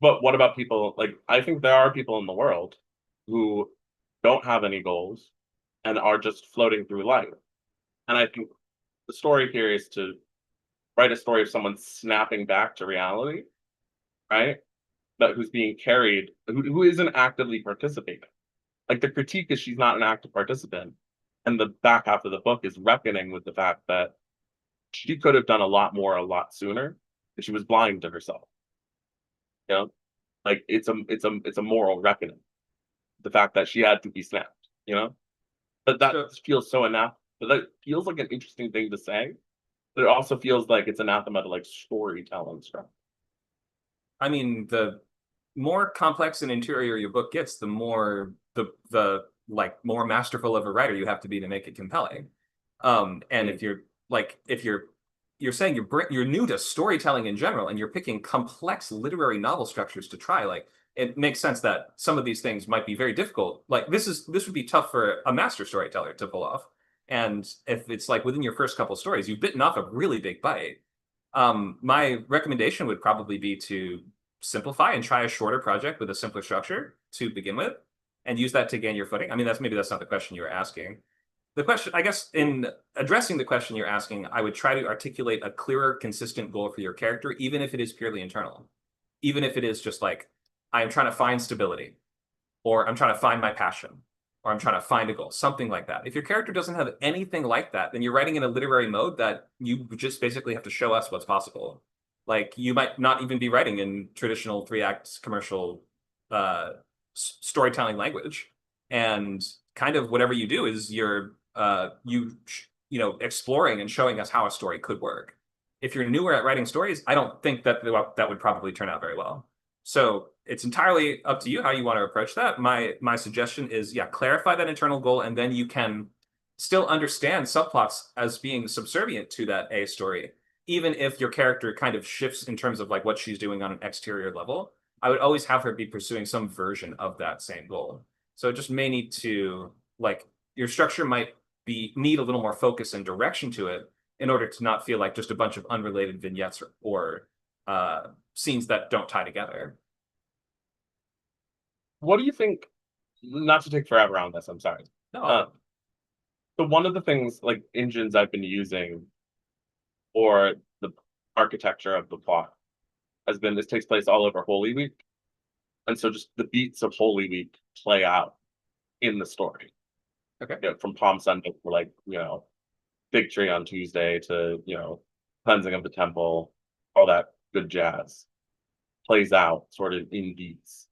but what about people like I think there are people in the world who don't have any goals and are just floating through life. And I think the story here is to write a story of someone snapping back to reality, right? But who's being carried, who isn't actively participating. Like the critique is she's not an active participant. And the back half of the book is reckoning with the fact that she could have done a lot more a lot sooner, and she was blind to herself. You know, like it's a moral reckoning. The fact that she had to be snapped, you know? But that So- feels so anathema. But that feels like an interesting thing to say. But it also feels like it's anathema to like storytelling stuff. I mean, the more complex and interior your book gets, the more the like more masterful of a writer you have to be to make it compelling. And if you're saying you're new to storytelling in general, and you're picking complex literary novel structures to try, like it makes sense that some of these things might be very difficult. Like this would be tough for a master storyteller to pull off. And if it's like within your first couple stories, you've bitten off a really big bite. My recommendation would probably be to simplify and try a shorter project with a simpler structure to begin with, and use that to gain your footing. I mean, that's not the question you were asking. The question, I guess, in addressing the question you're asking, I would try to articulate a clearer, consistent goal for your character, even if it is purely internal. Even if it is just like, I'm trying to find stability, or I'm trying to find my passion, or I'm trying to find a goal, something like that. If your character doesn't have anything like that, then you're writing in a literary mode that you just basically have to show us what's possible. Like you might not even be writing in traditional 3-act commercial storytelling language, and kind of whatever you do is you're exploring and showing us how a story could work. If you're newer at writing stories, I don't think that that would probably turn out very well. So it's entirely up to you how you want to approach that. My suggestion is, yeah, clarify that internal goal, and then you can still understand subplots as being subservient to that A story, even if your character kind of shifts in terms of like what she's doing on an exterior level. I would always have her be pursuing some version of that same goal. So it just may need to, like, your structure might need a little more focus and direction to it in order to not feel like just a bunch of unrelated vignettes or scenes that don't tie together. What do you think? Not to take forever on this, I'm sorry. No, So one of the things, like engines I've been using for the architecture of the plot has been this takes place all over Holy Week. And so just the beats of Holy Week play out in the story. okay. You know, from Palm Sunday to like, Big Tree on Tuesday to, cleansing of the temple, all that good jazz plays out sort of in beats.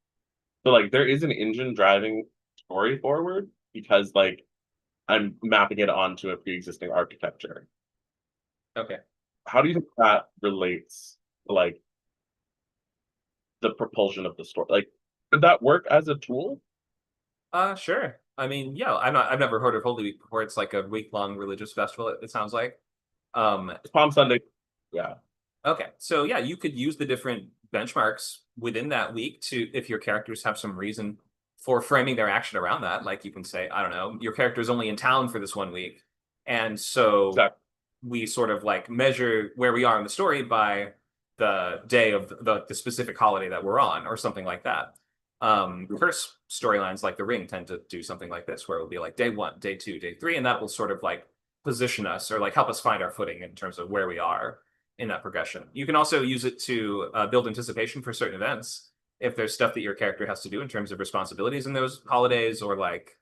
So like there is an engine driving story forward because like I'm mapping it onto a pre-existing architecture. Okay. How do you think that relates to like the propulsion of the story? Like, could that work as a tool? Sure. I mean, yeah, I've never heard of Holy Week before. It's like a week-long religious festival, it sounds like. It's Palm Sunday. Yeah. Okay. So yeah, you could use the different benchmarks within that week to, if your characters have some reason for framing their action around that, like you can say, I don't know, your character is only in town for this 1 week. And so Exactly. we sort of like measure where we are in the story by the day of the specific holiday that we're on, or something like that. Curse storylines like The Ring tend to do something like this, where it will be like day 1, day 2, day 3, and that will sort of like position us or like help us find our footing in terms of where we are in that progression. You can also use it to build anticipation for certain events. If there's stuff that your character has to do in terms of responsibilities in those holidays, or like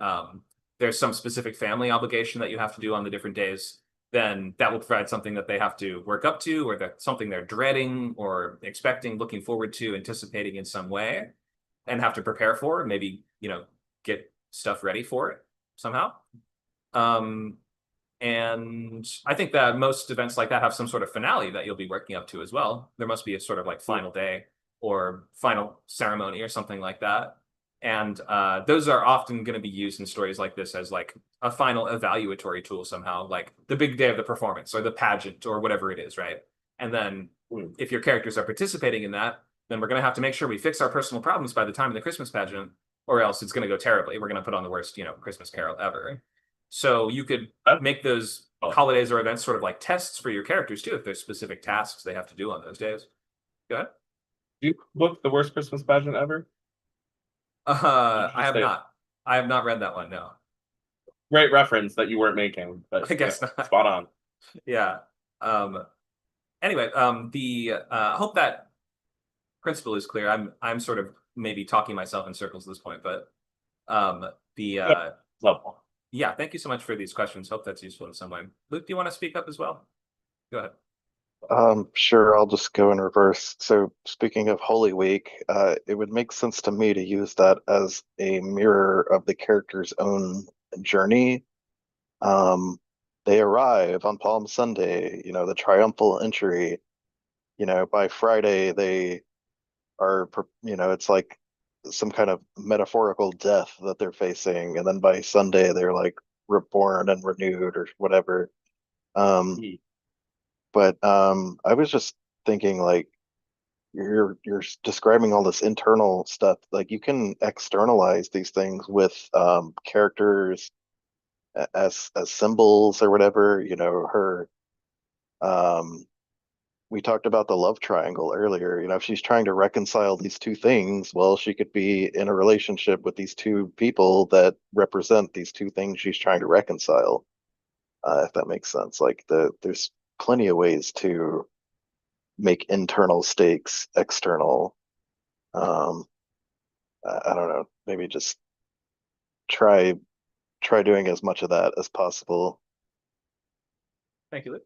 there's some specific family obligation that you have to do on the different days, then that will provide something that they have to work up to, or that's something they're dreading or expecting, looking forward to, anticipating in some way, and have to prepare for, maybe, get stuff ready for it somehow. And I think that most events like that have some sort of finale that you'll be working up to as well. There must be a sort of like final day or final ceremony or something like that. And those are often going to be used in stories like this as like a final evaluatory tool somehow, like the big day of the performance or the pageant or whatever it is, right? And then if your characters are participating in that, then we're going to have to make sure we fix our personal problems by the time of the Christmas pageant, or else it's going to go terribly. We're going to put on the worst, Christmas Carol ever. So you could make those holidays or events sort of like tests for your characters too, if there's specific tasks they have to do on those days. Go ahead. Do you book the worst Christmas pageant ever? I have say- not. I have not read that one. No, Great reference that you weren't making, but I guess yeah, not. spot on. Yeah. Anyway, the hope that principle is clear. I'm sort of maybe talking myself in circles at this point, but the Level. yeah, thank you so much for these questions. Hope that's useful in some way. Luke, do you want to speak up as well? Go ahead. Sure, I'll just go in reverse. So speaking of Holy Week, it would make sense to me to use that as a mirror of the character's own journey. They arrive on Palm Sunday, the triumphal entry. By Friday they are, it's like some kind of metaphorical death that they're facing, and then by Sunday they're like reborn and renewed or whatever. Um, but I was just thinking like you're describing all this internal stuff. Like you can externalize these things with characters as symbols or whatever. Her we talked about the love triangle earlier. If she's trying to reconcile these two things, well, she could be in a relationship with these two people that represent these two things she's trying to reconcile. If that makes sense. Like there's plenty of ways to make internal stakes external. Um, I don't know. Maybe just try doing as much of that as possible. Thank you, Luke.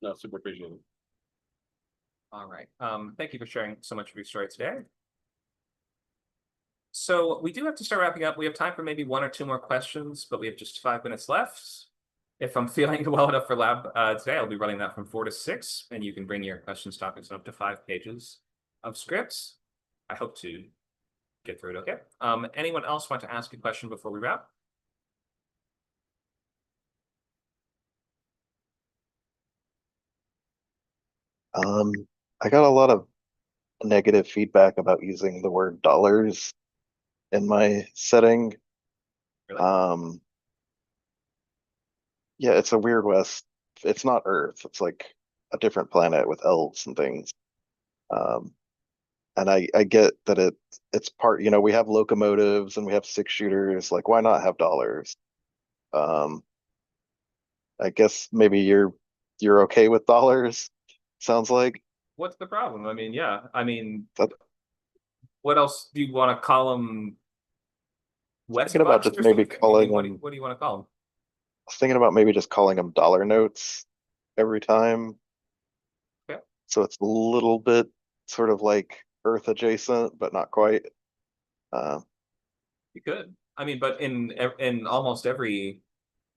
No, super appreciated. All right. Thank you for sharing so much of your story today. So we do have to start wrapping up. We have time for maybe one or two more questions, but we have just 5 minutes left. If I'm feeling well enough for lab today, I'll be running that from 4 to 6, and you can bring your questions, topics up to 5 pages of scripts. I hope to get through it okay. Anyone else want to ask a question before we wrap? I got a lot of negative feedback about using the word dollars in my setting. Really? Yeah, it's a weird west. It's not Earth. It's like a different planet with elves and things. Um, and I get that it's part, we have locomotives and we have 6 shooters. Like, why not have dollars? Um, I guess maybe you're okay with dollars, sounds like. What's the problem? I mean, yeah. I mean, That- what else do you want to call them? West Thinking about bucks just or maybe something? I calling mean, what do them, what do you want to call them? I was thinking about maybe just calling them dollar notes every time. Yeah, So it's a little bit sort of like Earth adjacent, but not quite. Uh, you could. I mean, but in almost every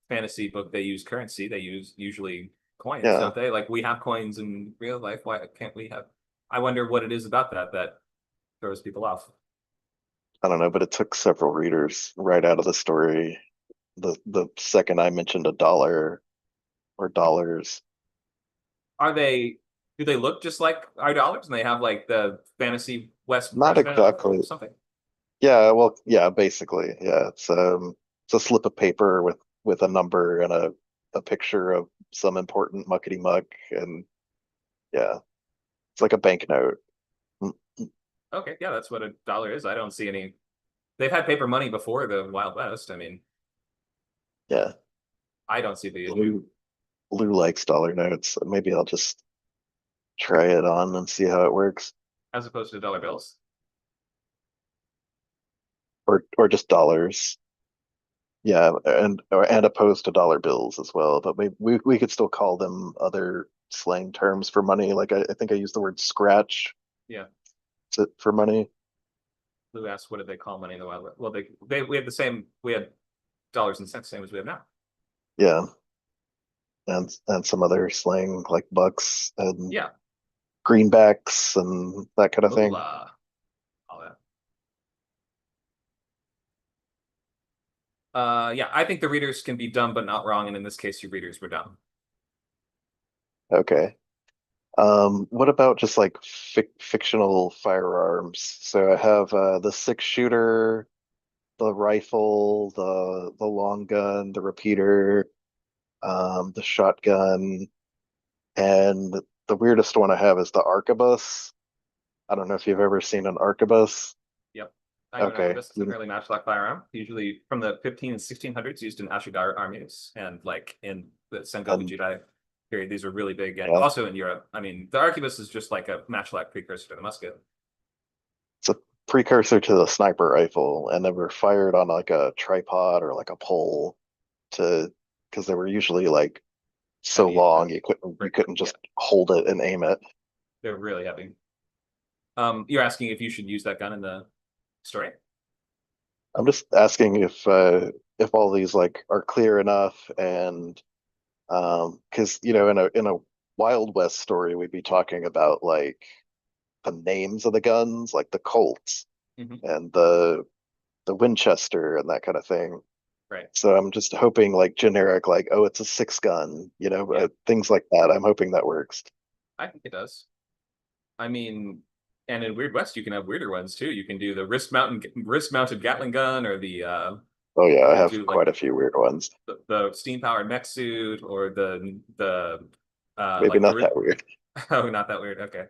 fantasy book, they use currency. They use usually coins, yeah, don't they? Like we have coins in real life. Why can't we have? I wonder what it is about that throws people off. I don't know, but it took several readers right out of the story. The second I mentioned a dollar or dollars, Are they? Do they look just like our dollars? And they have like the fantasy West not version of exactly. something. Yeah, well, yeah, basically, yeah. It's a slip of paper with a number and a picture of some important muckety muck, and yeah, it's like a banknote. Mm, Okay, yeah, that's what a dollar is. I don't see any. They've had paper money before the Wild West. I mean, yeah, I don't see the issue. Lou likes dollar notes. Maybe I'll just try it on and see how it works, As opposed to dollar bills. or just dollars. Yeah, and opposed to dollar bills as well. But maybe we could still call them other slang terms for money. Like I think I used the word scratch Yeah. for money. Lou asked, what did they call money in the Wild West? Well, they we had the same. We had dollars and cents, same as we have now. Yeah, and some other slang like bucks and Yeah, greenbacks and that kind of thing. moolah, all that. Yeah, I think the readers can be dumb but not wrong, and in this case, your readers were dumb. Okay. What about just like fictional firearms? So I have the 6 shooter, the rifle, the long gun, the repeater, the shotgun, and the weirdest one I have is the arquebus. I don't know if you've ever seen an arquebus. Yep. I know Okay. this is an early matchlock firearm, usually from the 15 and 1600s, used in Ashidar armies and like in the Sengoku Jidai period. These were really big, and Yeah. also in Europe. I mean, the arquebus is just like a matchlock precursor to the musket. It's a precursor to the sniper rifle, and they were fired on like a tripod or like a pole because they were usually like so Heavy, long you couldn't just hold it and aim it. They're really heavy. You're asking if you should use that gun in the story? I'm just asking if all these like are clear enough, and because in a Wild West story we'd be talking about like the names of the guns, like the Colts and the Winchester and that kind of thing. Right. So I'm just hoping like generic, like, oh, it's a 6-gun, things like that. I'm hoping that works. I think it does. I mean, and in Weird West, you can have weirder ones too. You can do the wrist-mounted Gatling gun, or the Oh yeah, I you have do, quite like, a few weird ones. the steam-powered mech suit, or the Maybe like not that weird. oh, not that weird. Okay.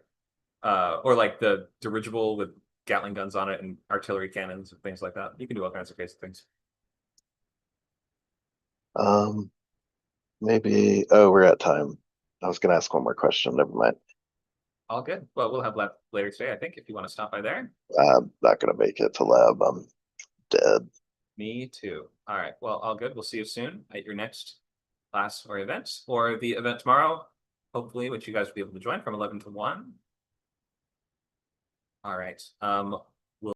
Or like the dirigible with Gatling guns on it and artillery cannons and things like that. You can do all kinds of crazy things. Maybe. Oh, we're at time. I was gonna ask one more question. Never mind. All good. Well, we'll have lab later today, I think, if you want to stop by there. I'm not gonna make it to lab. I'm dead. Me too. All right. Well, all good. We'll see you soon at your next class or event, or the event tomorrow, hopefully, which you guys will be able to join from 11 to 1. All right.